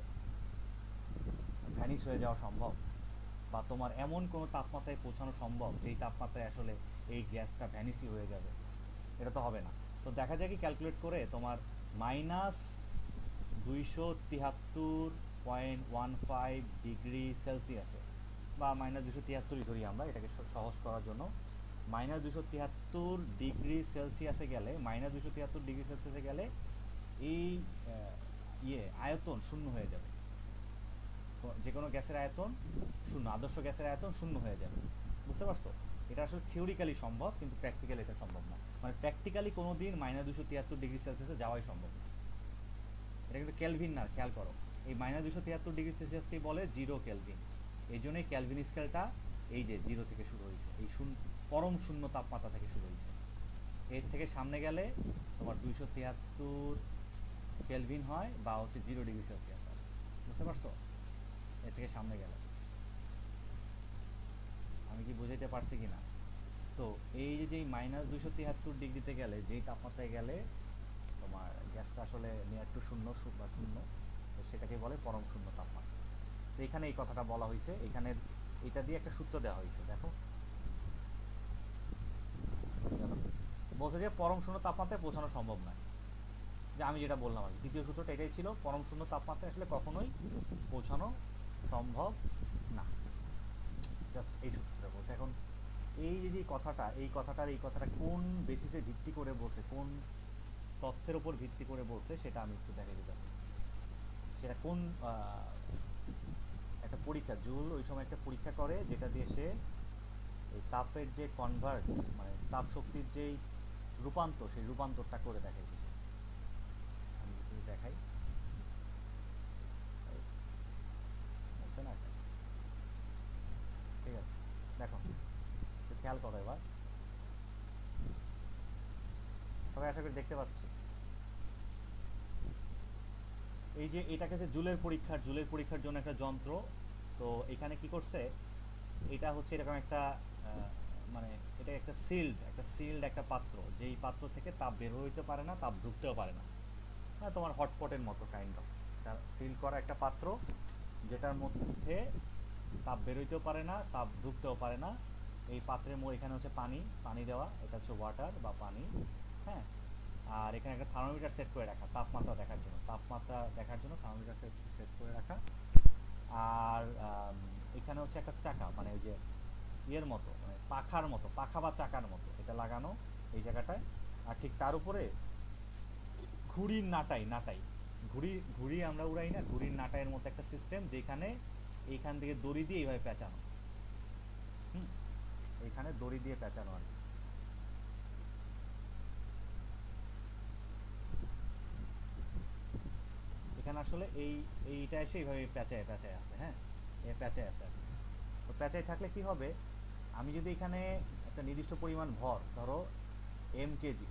[SPEAKER 1] ভ্যানিশ হয়ে যাওয়া সম্ভব? বা তোমার এমন কোনো তাপমাত্রায় পৌঁছানো সম্ভব যেই তাপমাত্রায় আসলে এই গ্যাসটা ভ্যানিসই হয়ে যাবে? এটা তো হবে না। তো দেখা যায় কি ক্যালকুলেট করে তোমার -273.15 ডিগ্রি সেলসিয়াসে, বা -273 ধরি আমরা এটাকে সহজ করার জন্য, -273 ডিগ্রি সেলসিয়াসে গেলে, -273 ডিগ্রি সেলসিয়াসে গেলে এই আয়তন শূন্য হয়ে যাবে। যে কোনো গ্যাসের আয়তন শূন্য, আদর্শ গ্যাসের আয়তন শূন্য হয়ে যাবে। বুঝতে পারছো? এটা আসলে থিওরিক্যালি সম্ভব, কিন্তু প্র্যাকটিক্যালি এটা সম্ভব না। মানে প্র্যাকটিক্যালি কোনো দিন -273 ডিগ্রি সেলসিয়াসে যাওয়াই সম্ভব না। এটা কিন্তু কেলভিন না, খেয়াল করো, এই -273 ডিগ্রি সেলসিয়াসকেই বলে 0 কেলভিন। এই জন্যই ক্যালভিন স্কেলটা এই যে 0 থেকে শুরু হয়েছে, এই পরম শূন্য তাপমাত্রা থেকে শুরু হয়েছে। এর থেকে সামনে গেলে তোমার 273 কেলভিন হয়, বা হচ্ছে 0 ডিগ্রি সেলসিয়াস হয়। বুঝতে পারছো? এর থেকে সামনে গেলে আমি কি বুঝাইতে পারছি কি না? তো এই যে -273 ডিগ্রিতে গেলে, যেই তাপমাত্রায় গেলে তোমার গ্যাসটা আসলে নিয়ার টু শূন্য বা শূন্য, তো সেটাকে বলে পরম শূন্য তাপমাত্রা। তো এখানে এই কথাটা বলা হয়েছে, এখানের এটা দিয়ে একটা সূত্র দেওয়া হয়েছে, দেখো বলছে যে পরম শূন্য তাপমাত্রায় পৌঁছানো সম্ভব নয়। যে আমি যেটা বললাম আর দ্বিতীয় সূত্রটা এটাই ছিল, পরম শূন্য তাপমাত্রায় আসলে কখনোই পৌঁছানো সম্ভব না। জাস্ট এই সূত্রটা বলছে। এখন এই যে কথাটা, এই কথাটা কোন বেসিসে ভিত্তি করে বলছে, কোন তথ্যের উপর ভিত্তি করে বলছে, সেটা আমি একটু দেখাতে চাচ্ছি। সেটা কোন একটা পরীক্ষা, জুল ওই সময় একটা পরীক্ষা করে, যেটা দিয়ে সে এই তাপের যে কনভার্ট, মানে তাপ শক্তির যেই রূপান্তর, সেই রূপান্তরটা করে দেখাইছে। আমি যদি দেখাই, না, ঠিক আছে, দেখো খেয়াল করো এবার, সবাই আশা করি দেখতে পাচ্ছি। এই যে এটাকে যে জুলের পরীক্ষার জন্য একটা যন্ত্র, তো এখানে কি করছে, এটা হচ্ছে এরকম একটা মানে এটা একটা সিল্ড একটা পাত্র, যেই পাত্র থেকে তাপ বের হইতে পারে না, তাপ ঢুকতেও পারে না, হ্যাঁ, তোমার হটপটের মতো কাইন্ড অফ সিল করা একটা পাত্র, যেটার মধ্যে তাপ বের হইতেও পারে না, তাপ ঢুকতেও পারে না। এই পাত্রের এখানে হচ্ছে পানি দেওয়া, এটা হচ্ছে ওয়াটার বা পানি, হ্যাঁ। আর এখানে একটা থার্মোমিটার সেট করে রাখা, তাপমাত্রা দেখার জন্য থার্মোমিটার সেট করে রাখা। আর এখানে হচ্ছে একটা চাকা, মানে ওই যে ইয়ের মতো, মানে পাখা বা চাকার মতো এটা লাগানো এই জায়গাটায়। আর ঠিক তার উপরে ঘুড়ির নাটাই ঘুড়ি আমরা উড়াই না, ঘুড়ির নাটাইয়ের মতো একটা সিস্টেম, যেখানে এইখান থেকে দড়ি দিয়ে এইভাবে পেঁচানো, এখানে দড়ি দিয়ে পেঁচানো আর কি। এখানে আসলে এইটা এসে এইভাবে পেঁচায় পেঁচায় আছে, হ্যাঁ, এ পেঁচায় আছে আর কি। তো পেঁচায় থাকলে কি হবে, আমি যদি এখানে একটা নির্দিষ্ট পরিমাণ ভর, ধরো এম কেজি,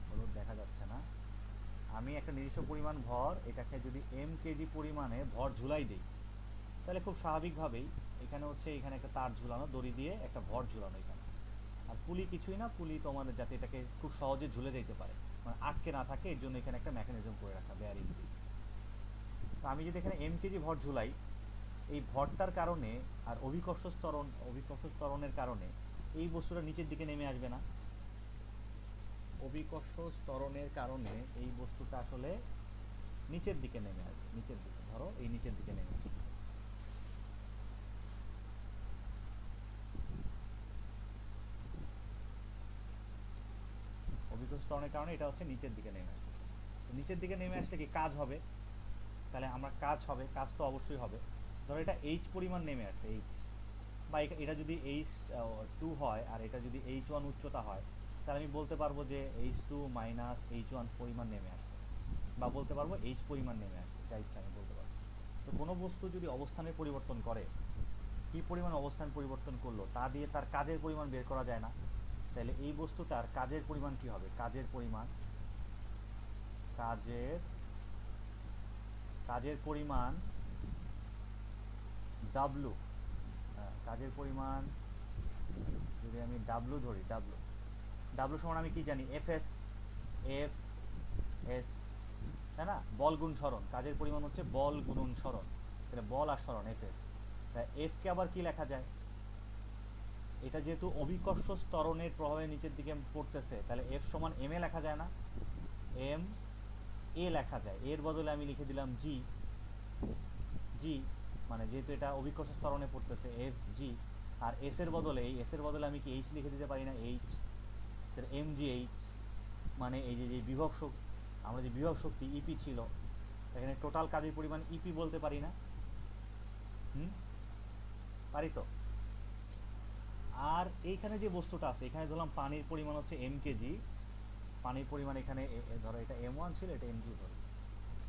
[SPEAKER 1] হলুদ দেখা যাচ্ছে না, আমি একটা নির্দিষ্ট পরিমাণ ভর এটাকে যদি এম কেজি পরিমাণে ভর ঝুলাই দিই, তাহলে খুব স্বাভাবিকভাবেই এখানে হচ্ছে এখানে একটা তার ঝুলানো, দড়ি দিয়ে একটা ভর ঝুলানো এখানে। আর পুলি কিছুই না, পুলি তোমার যাতে এটাকে খুব সহজে ঝুলে যেতে পারে, মানে আটকে না থাকে, এর জন্য এখানে একটা মেকানিজম করে রাখা, বেয়ারিং দিয়ে। তো আমি যদি এখানে এম কেজি ভর ঝুলাই, এই ভরটার কারণে আর অভিকর্ষ ত্বরণের কারণে এই বস্তুটা নিচের দিকে নেমে আসবে না। অভিকর্ষ ত্বরণের কারণে এই বস্তুটা আসলে নিচের দিকে নেমে আসবে, নিচের দিকে, ধরো এই নিচের দিকে নেমে আসবে। অভিকর্ষ ত্বরণের কারণে এটা হচ্ছে নিচের দিকে নেমে আসতেছে। তো নিচের দিকে নেমে আসলে কি কাজ হবে, তাহলে আমরা কাজ তো অবশ্যই হবে। ধরো এটা এইচ পরিমাণ নেমে আসছে, এইচ, বা এটা যদি H2 হয় আর এটা যদি H1 উচ্চতা হয়, তাহলে আমি বলতে পারবো যে H2 মাইনাস H1 পরিমাণ নেমে আসছে, বা বলতে পারবো H পরিমাণ নেমে আসছে, যা ইচ্ছা আমি বলতে পারবো। তো কোনো বস্তু যদি অবস্থানের পরিবর্তন করে, কি পরিমাণ অবস্থান পরিবর্তন করলো তা দিয়ে তার কাজের পরিমাণ বের করা যায় না, তাহলে এই বস্তুটার কাজের পরিমাণ কি হবে, কাজের পরিমাণ W, কাজের পরিমাণ যদি আমি W ধরি, W সমান আমি কি জানি, FS, তাই না, বল গুণ সরণ, কাজের পরিমাণ হচ্ছে বল গুণন সরণ, তাহলে বল আর সরণ FS। তাই F কে আবার কি লেখা যায়, এটা যেহেতু অভিকর্ষ ত্বরণের প্রভাবে নিচের দিকে পড়তেছে, তাহলে F সমান M এ লেখা যায় না, M A লেখা যায়, এর বদলে আমি লিখে দিলাম G, মানে যেহেতু এটা অভিকর্ষ ত্বরণে পড়তেছে FG, আর S এর বদলে আমি কি H লিখে দিতে পারি না, H, তাহলে MGH, মানে এই যে বিভব শক্তি, আমরা যে বিভব শক্তি ইপি ছিল, এখানে টোটাল কাজের পরিমাণ ইপি বলতে পারি না, পারি তো। আর এইখানে যে বস্তুটা আছে, এখানে ধরলাম পানির পরিমাণ হচ্ছে এম কেজি, পানির পরিমাণ এখানে ধরো এটা M1 ছিল, এটা M2 ধরো,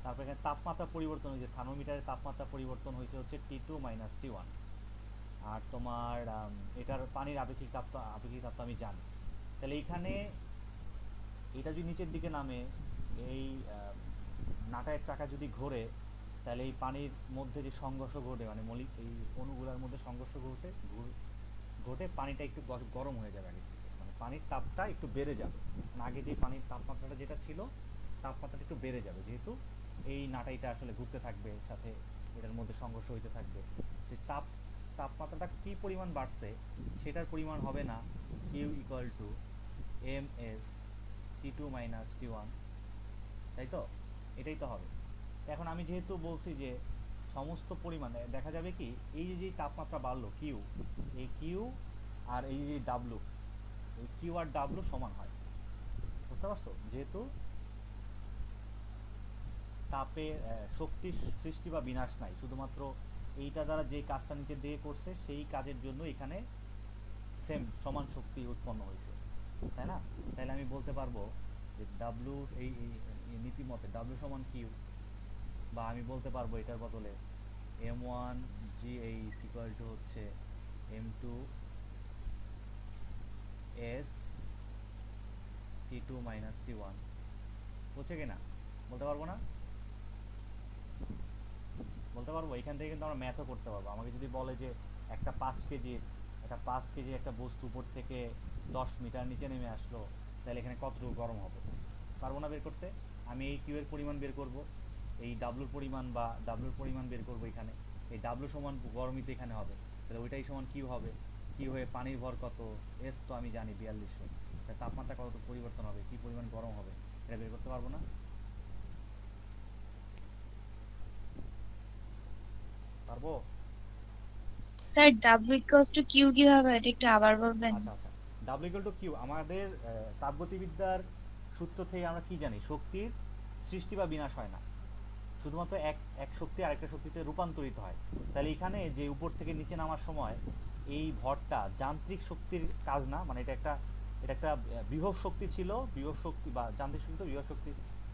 [SPEAKER 1] তারপর এখানে তাপমাত্রা পরিবর্তন হয়েছে, থার্মোমিটারের তাপমাত্রা পরিবর্তন হয়েছে হচ্ছে T2 মাইনাস T1, আর তোমার এটার পানির আপেক্ষিক তাপটা আমি জানি। তাহলে এইখানে এটা যদি নিচের দিকে নামে, এই নাটায়ের চাকা যদি ঘোরে, তাহলে এই পানির মধ্যে যে সংঘর্ষ ঘটে, মানে মৌলিক এই অণুগুলোর মধ্যে সংঘর্ষ ঘটে পানিটা একটু গরম হয়ে যাবে আগে থেকে, মানে পানির তাপটা একটু বেড়ে যাবে, মানে আগে যে পানির তাপমাত্রাটা যেটা ছিল, তাপমাত্রাটা একটু বেড়ে যাবে, যেহেতু এই নাটাইটা আসলে ঘুরতে থাকবে, সাথে এটার মধ্যে সংঘর্ষ হইতে থাকবে। যে তাপমাত্রাটা কি পরিমাণ বাড়ছে, সেটার পরিমাণ হবে না Q equal to MS T2 minus T1, তাই তো, এটাই তো হবে। এখন আমি যেহেতু বলছি যে সমস্ত পরিমাণ দেখা যাবে কি, এই যে তাপমাত্রা বাড়লো Q, এই Q আর এই যে W, এই Q আর W সমান হয়, বুঝতে পারছো, যেহেতু তাপের শক্তির সৃষ্টি বা বিনাশ নাই, শুধুমাত্র এইটা দ্বারা যে কাজটা নিচের দিকে করছে সেই কাজের জন্য এখানে সমান শক্তি উৎপন্ন হয়েছে, তাই না। তাহলে আমি বলতে পারবো যে W, এই নীতিমতে W সমান Q, বা আমি বলতে পারবো এটার বদলে M1 GH ইকুয়াল টু হচ্ছে M2 S T2 minus T1, বুঝছে কিনা, বলতে পারবো না, বলতে পারবো। এখান থেকে কিন্তু আমরা ম্যাথও করতে পারবো। আমাকে যদি বলে যে একটা 5 কেজি একটা বস্তু উপর থেকে 10 মিটার নিচে নেমে আসলো, তাহলে এখানে কতটুকু গরম হবে, পারবো না বের করতে। আমি এই কিউ এর পরিমাণ বের করব, এই ডাব্লুর পরিমাণ বের করব, এখানে এই ডাব্লু সমান গরমই তো এখানে হবে, তাহলে ওইটাই সমান কিউ হবে। কিউ হয়ে পানির ভর কত, এস তো আমি জানি 4200, তাপমাত্রা কতটুকু পরিবর্তন হবে, কি পরিমাণ গরম হবে, এটা বের করতে পারবো না, পারবো।
[SPEAKER 4] Sir W equals to Q কিভাবে, এটা একটু আবার বলবেন?
[SPEAKER 1] আচ্ছা, W ইকুয়াল টু কিউ, আমাদের তাপগতিবিদ্যার সূত্র থেকে আমরা কি জানি, শক্তির সৃষ্টি বা বিনাশ হয় না, শুধুমাত্র এক শক্তি আরেকটা শক্তিতে রূপান্তরিত হয়। তাহলে এখানে যে উপর থেকে নিচে নামার সময় এই ভরটা যান্ত্রিক শক্তির কাজ না, মানে এটা একটা বিভব শক্তি ছিল, বিভব শক্তি বা যান্ত্রিক শক্তি তো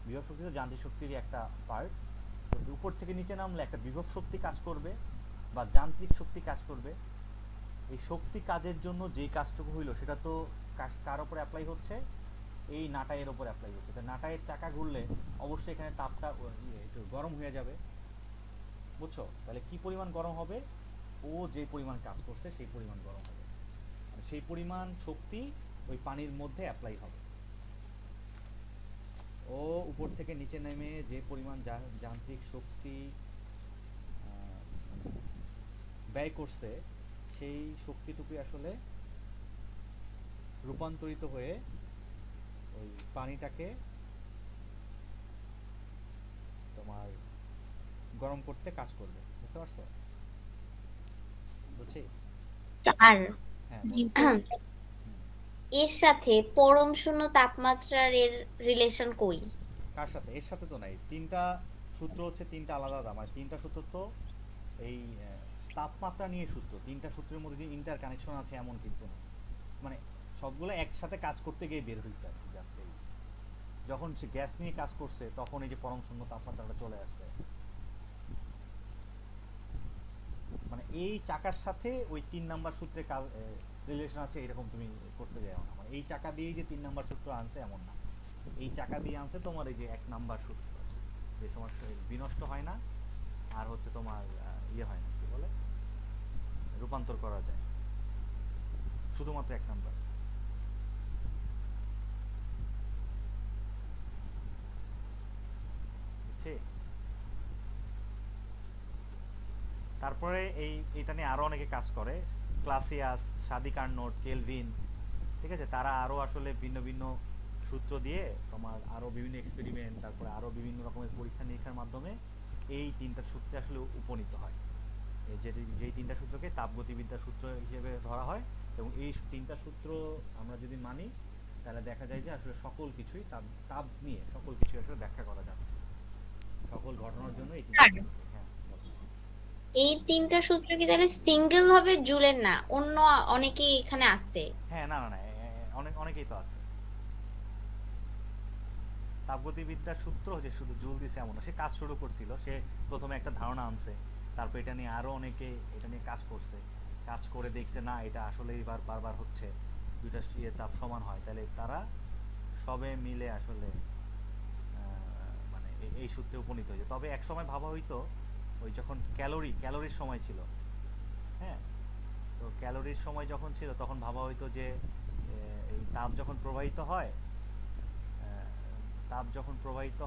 [SPEAKER 1] বিভব শক্তি তো যান্ত্রিক শক্তিরই একটা পার্ট। তো উপর থেকে নিচে নামলে একটা বিভব শক্তি কাজ করবে বা যান্ত্রিক শক্তি কাজ করবে। এই শক্তি কাজের জন্য যেই কাজটুকু হইলো সেটা তো কার উপরে অ্যাপ্লাই হচ্ছে, এই নাটাইয়ের উপর অ্যাপ্লাই হচ্ছে। তো নাটাইয়ের চাকা ঘুরলে অবশ্যই এখানে তাপটা একটু গরম হয়ে যাবে, বুঝছো? তাহলে কি পরিমাণ গরম হবে, ও যে পরিমাণ কাজ করছে সেই পরিমাণ গরম হবে, মানে সেই পরিমাণ শক্তি ওই পানির মধ্যে অ্যাপ্লাই হবে। ও উপর থেকে নিচে নেমে যে পরিমাণ যান্ত্রিক শক্তি ব্যয় করছে সেই শক্তিটুকুই আসলে রূপান্তরিত হয়ে ওই পানিটাকে তোমার গরম করতে কাজ করবে, বুঝতে পারছো? বুঝছি?
[SPEAKER 2] আর
[SPEAKER 1] হ্যাঁ
[SPEAKER 4] জি
[SPEAKER 1] বলো।
[SPEAKER 4] স্যার।
[SPEAKER 2] এর সাথে পরম শূন্য তাপমাত্রার এর রিলেশন কই?
[SPEAKER 1] কার সাথে? এর সাথে তো নাই। তিনটা সূত্র হচ্ছে তিনটা আলাদা আলাদা, মানে তিনটা সূত্র তো এই তাপমাত্রা নিয়ে সূত্র। তিনটা সূত্রের মধ্যে যে ইন্টার কানেকশন আছে এমন কিন্তু না, মানে সবগুলো একসাথে কাজ করতে গিয়ে বের হয়েছে আর কি। জাস্ট এই যখন সে গ্যাস নিয়ে কাজ করছে তখন এই যে পরম শূন্য তাপমাত্রাটা চলে আসছে, মানে এই চাকার সাথে ওই 3 নাম্বার সূত্রে রিলেশন আছে এরকম তুমি করতে যাও না। মানে এই চাকা দিয়েই যে 3 নাম্বার সূত্র আনছে এমন না, এই চাকা দিয়ে আনছে তোমার এই যে 1 নাম্বার সূত্র, যে সমস্ত বিনষ্ট হয় না আর হচ্ছে তোমার ইয়ে হয় না, কি বলে, রূপান্তর করা যায়, শুধুমাত্র 1 নাম্বার। বুঝছি? তারপরে এটা নিয়ে আরো অনেকে কাজ করে, ক্লাসিয়াস, সাদি কার্নোট, কেলভিন, ঠিক আছে? তারা আরো আসলে ভিন্ন ভিন্ন সূত্র দিয়ে তোমার আরো বিভিন্ন এক্সপেরিমেন্ট, তারপরে আরো বিভিন্ন রকমের পরীক্ষা নিরীক্ষার মাধ্যমে এই তিনটা সূত্রে আসলে উপনীত হয়। যেই তিনটা সূত্রকে তাপগতিবিদ্যার সূত্র হিসেবে ধরা হয়, এবং এই তিনটা সূত্র আমরা যদি মানি তাহলে দেখা যায় যে আসলে সকল কিছুই তাপ নিয়ে সকল কিছু আসলে ব্যাখ্যা করা যাচ্ছে, সকল ঘটনার জন্য এই তিনটা সূত্র। হ্যাঁ বলো।
[SPEAKER 2] এই তিনটা সূত্র কি তাহলে সিঙ্গেল ভাবে জুলের না, অন্য অনেকেই এখানে আছে?
[SPEAKER 1] হ্যাঁ, না না না, অনেকেই তো আছে। তাপগতিবিদ্যার সূত্র যে শুধু জুল দিছে এমন না, সে কাজ শুরু করছিল, সে প্রথমে একটা ধারণা আনছে, তারপর এটা নিয়ে আরো অনেকে এটা নিয়ে কাজ করছে, কাজ করে দেখছে না এটা আসলে এবার বারবার হচ্ছে, দুইটা তাপ সমান হয়, তাহলে তারা সবে মিলে আসলে মানে এই সূত্রে উপনীত হয়েছে। তবে এক সময় ভাবা হইতো, ওই যখন ক্যালোরির সময় ছিল, হ্যাঁ, তো ক্যালোরির সময় যখন ছিল তখন ভাবা হইতো যে এই তাপ যখন প্রবাহিত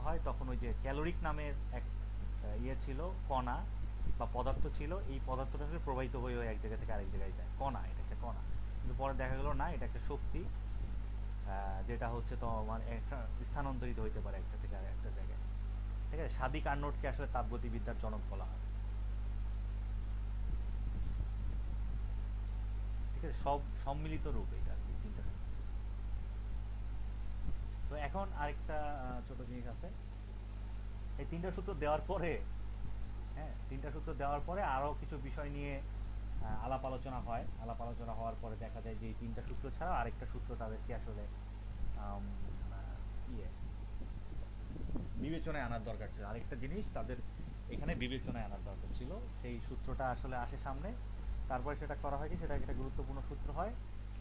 [SPEAKER 1] হয়, তখন ওই যে ক্যালোরিক নামের এক ইয়ে ছিল, কণা বা পদার্থ ছিল, এই পদার্থটা আসলে প্রবাহিত হয়ে এক জায়গা থেকে আরেক জায়গায় যায়, কণা, এটা একটা কণা। কিন্তু পরে দেখা গেল না, এটা একটা শক্তি, যেটা হচ্ছে তোমার একটা স্থানান্তরিত হইতে পারে একটা থেকে আরেকটা জায়গায়, ঠিক আছে? সাদি কার্নোটকে আসলে তাপগতিবিদ্যার জনক বলা হয়, ঠিক আছে? সব সম্মিলিত রূপ এটা আর কি, তিনটা সূত্র। তো এখন আরেকটা ছোট জিনিস আছে, এই তিনটা সূত্র দেওয়ার পরে, হ্যাঁ, তিনটা সূত্র দেওয়ার পরে আরো কিছু বিষয় নিয়ে আলাপ আলোচনা হয়। আলাপ আলোচনা হওয়ার পরে দেখা যায় যে এই তিনটা সূত্র ছাড়া আরেকটা সূত্র তাদেরকে আসলে আম, ইয়ে বিবেচনায় আনার দরকার ছিল, আরেকটা জিনিস তাদের এখানে বিবেচনায় আনার দরকার ছিল। সেই সূত্রটা আসলে আসে সামনে, তারপরে সেটা করা হয় কি, সেটা একটা গুরুত্বপূর্ণ সূত্র হয়,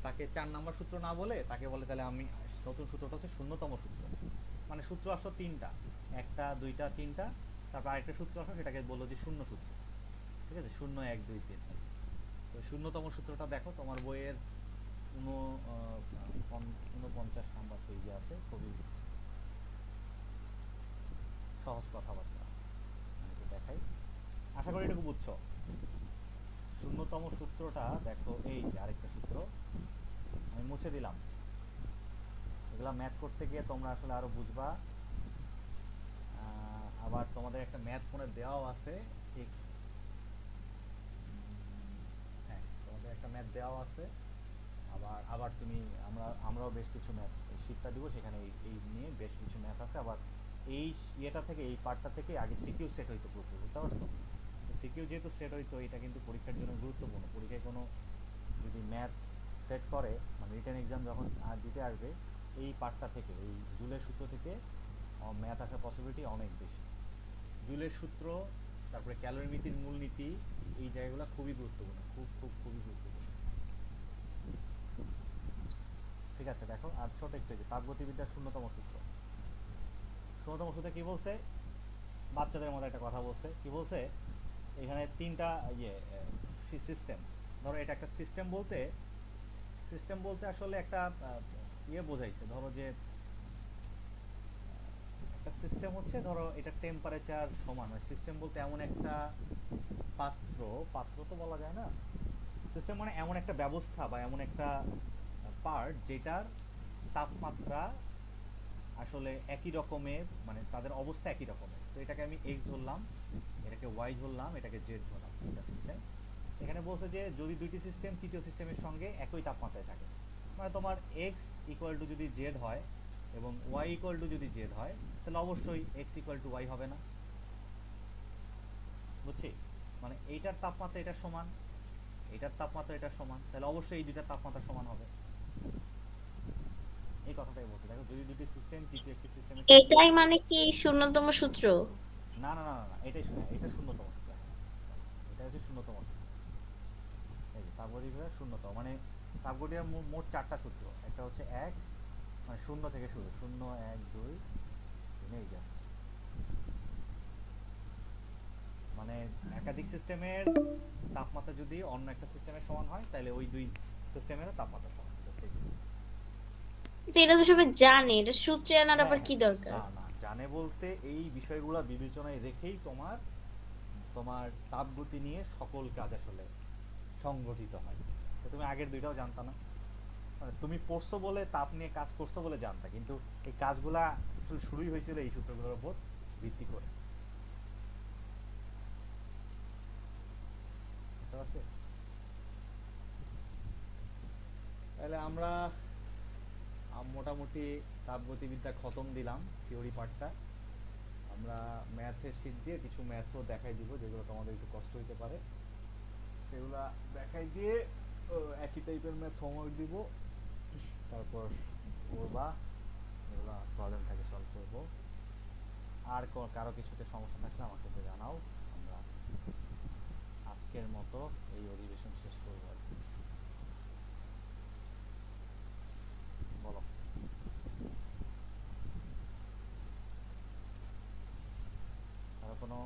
[SPEAKER 1] তাকে 4 নাম্বার সূত্র না বলে তাকে বলে তাহলে আমি নতুন সূত্রটা হচ্ছে 0তম সূত্র। মানে সূত্র আসলো 3টা, 1টা 2টা 3টা, তারপর আরেকটা সূত্র আসলো সেটাকে বললো যে শূন্য সূত্র, ঠিক আছে? 0 1 2 3। তো 0তম সূত্রটা দেখো তোমার বইয়ের 49 নাম্বার পেজে আছে, খুবই সহজ কথাবার্তা, আমি একটু দেখাই, আশা করি এটুকু বুঝছো। 0তম সূত্রটা দেখো, এই যে আরেকটা সূত্র আমি মুছে দিলাম, এগুলা ম্যাথ করতে গিয়ে তোমরা আসলে আরো বুঝবা। আবার তোমাদের একটা ম্যাথ ফোনে দেওয়াও আছে, ঠিক, হ্যাঁ তোমাদের একটা ম্যাথ দেওয়াও আছে। আবার আবার তুমি আমরাও বেশ কিছু ম্যাথ শিক্ষা দিব, সেখানে এই নিয়ে বেশ কিছু ম্যাথ আছে। আবার এই ইয়েটা থেকে, এই পার্টটা থেকে আগে সিকিউ সেট হইতো প্রচুর, বুঝতে পারছো? সিকিউ যেহেতু সেট হইতো, এটা কিন্তু পরীক্ষার জন্য গুরুত্বপূর্ণ। পরীক্ষায় কোনো যদি ম্যাথ সেট করে, মানে রিটেন এক্সাম যখন দিতে আসবে, এই পার্টটা থেকে, এই জুলের সূত্র থেকে ম্যাথ আসার পসিবিলিটি অনেক বেশি। জুলের সূত্র, তারপরে ক্যালোরিমিতির মূলনীতি, এই জায়গাগুলো খুবই গুরুত্বপূর্ণ, খুবই গুরুত্বপূর্ণ। ঠিক আছে, দেখো আর ছোট একটু, যে তাপগতিবিদ্যার শূন্যতম সূত্র। শূন্যতম সূত্রে কি বলছে? বাচ্চাদের মধ্যে একটা কথা বলছে, কি বলছে, এখানে তিনটা সিস্টেম, ধরো এটা একটা সিস্টেম বলতে আসলে একটা বোঝাইছে, ধরো যে একটা সিস্টেম হচ্ছে, ধরো এটা টেম্পারেচার সমান হয়। সিস্টেম বলতে এমন একটা পাত্র তো বলা যায় না, সিস্টেম মানে এমন একটা ব্যবস্থা বা এমন একটা পার্ট যেটার তাপমাত্রা আসলে একই রকমের, মানে তাদের অবস্থা একই রকমের। তো এটাকে আমি এক্স ধরলাম, এটাকে ওয়াই ধরলাম, এটাকে জেড ধরলাম, এটা সিস্টেম। এখানে বলছে যে যদি দুইটি সিস্টেম তৃতীয় সিস্টেমের সঙ্গে একই তাপমাত্রায় থাকে, মানে তোমার এক্স ইকুয়াল টু যদি জেড হয় এবং ওয়াই ইকুয়াল টু যদি জেড হয়, তাহলে অবশ্যই এক্স ইকুয়াল টু ওয়াই হবে না, বুঝছি? মানে এইটার তাপমাত্রা এটার সমান, এটার তাপমাত্রা এটার সমান, তাহলে অবশ্যই এই দুইটার তাপমাত্রা সমান হবে। এই কথাটাই বলছে। দেখো, যদি দুটি সিস্টেম তৃতীয় একটি সিস্টেমের
[SPEAKER 2] এটাই মানে কি শূন্যতম সূত্র?
[SPEAKER 1] না না না না না, এটাই এটা শূন্যতম সূত্র। এটা হচ্ছে শূন্যতম সূত্র। এই যে তাপগতিবিদ্যার শূন্যতম, মানে তাপগতিবিদ্যার মোট চারটা সূত্র। একটা হচ্ছে এক, মানে শূন্য থেকে শুরু, 0 1 2 এই জাস্ট, মানে একাধিক সিস্টেমের তাপমাত্রা যদি অন্য একটা সিস্টেমের সমান হয়, তাহলে ওই দুই সিস্টেমেরও তাপমাত্রা সমান।
[SPEAKER 2] তো এটা তো সবাই জানে, এটা সূত্রে আনার
[SPEAKER 1] হ্যাঁ
[SPEAKER 2] আবার
[SPEAKER 1] হ্যাঁ,
[SPEAKER 2] কি দরকার?
[SPEAKER 1] না না, জানে বলতে এই বিষয়গুলো বিবেচনায় রেখেই তোমার তোমার তাপগতি নিয়ে সকল কাজ আসলে সংগঠিত হয়। তো তুমি আগের দুইটাও জানতা না, মানে তুমি পড়ছো বলে, তাপ নিয়ে কাজ করছো বলে জানতা, কিন্তু এই কাজগুলা আসলে শুরুই হয়েছিল এই সূত্রগুলোর উপর ভিত্তি করে। বুঝতে পারছি? তাহলে আমরা মোটামুটি তাপগতিবিদ্যা খতম দিলাম, থিওরি পার্টটা। আমরা ম্যাথের শীট দিয়ে কিছু ম্যাথও দেখাই দিব, যেগুলো তোমাদের একটু কষ্ট হইতে পারে, সেগুলা দেখাই দিয়ে একই টাইপের ম্যাথ হোমওয়ার্ক দিব, তারপর করবা, এগুলো প্রবলেম থাকে সলভ করব। আর কারো কিছুতে সমস্যা থাকলে আমাকে তো জানাও, আমরা আজকের মতো এই অধিবেশন শেষ করবো আর কি। বলো, কারো কোনো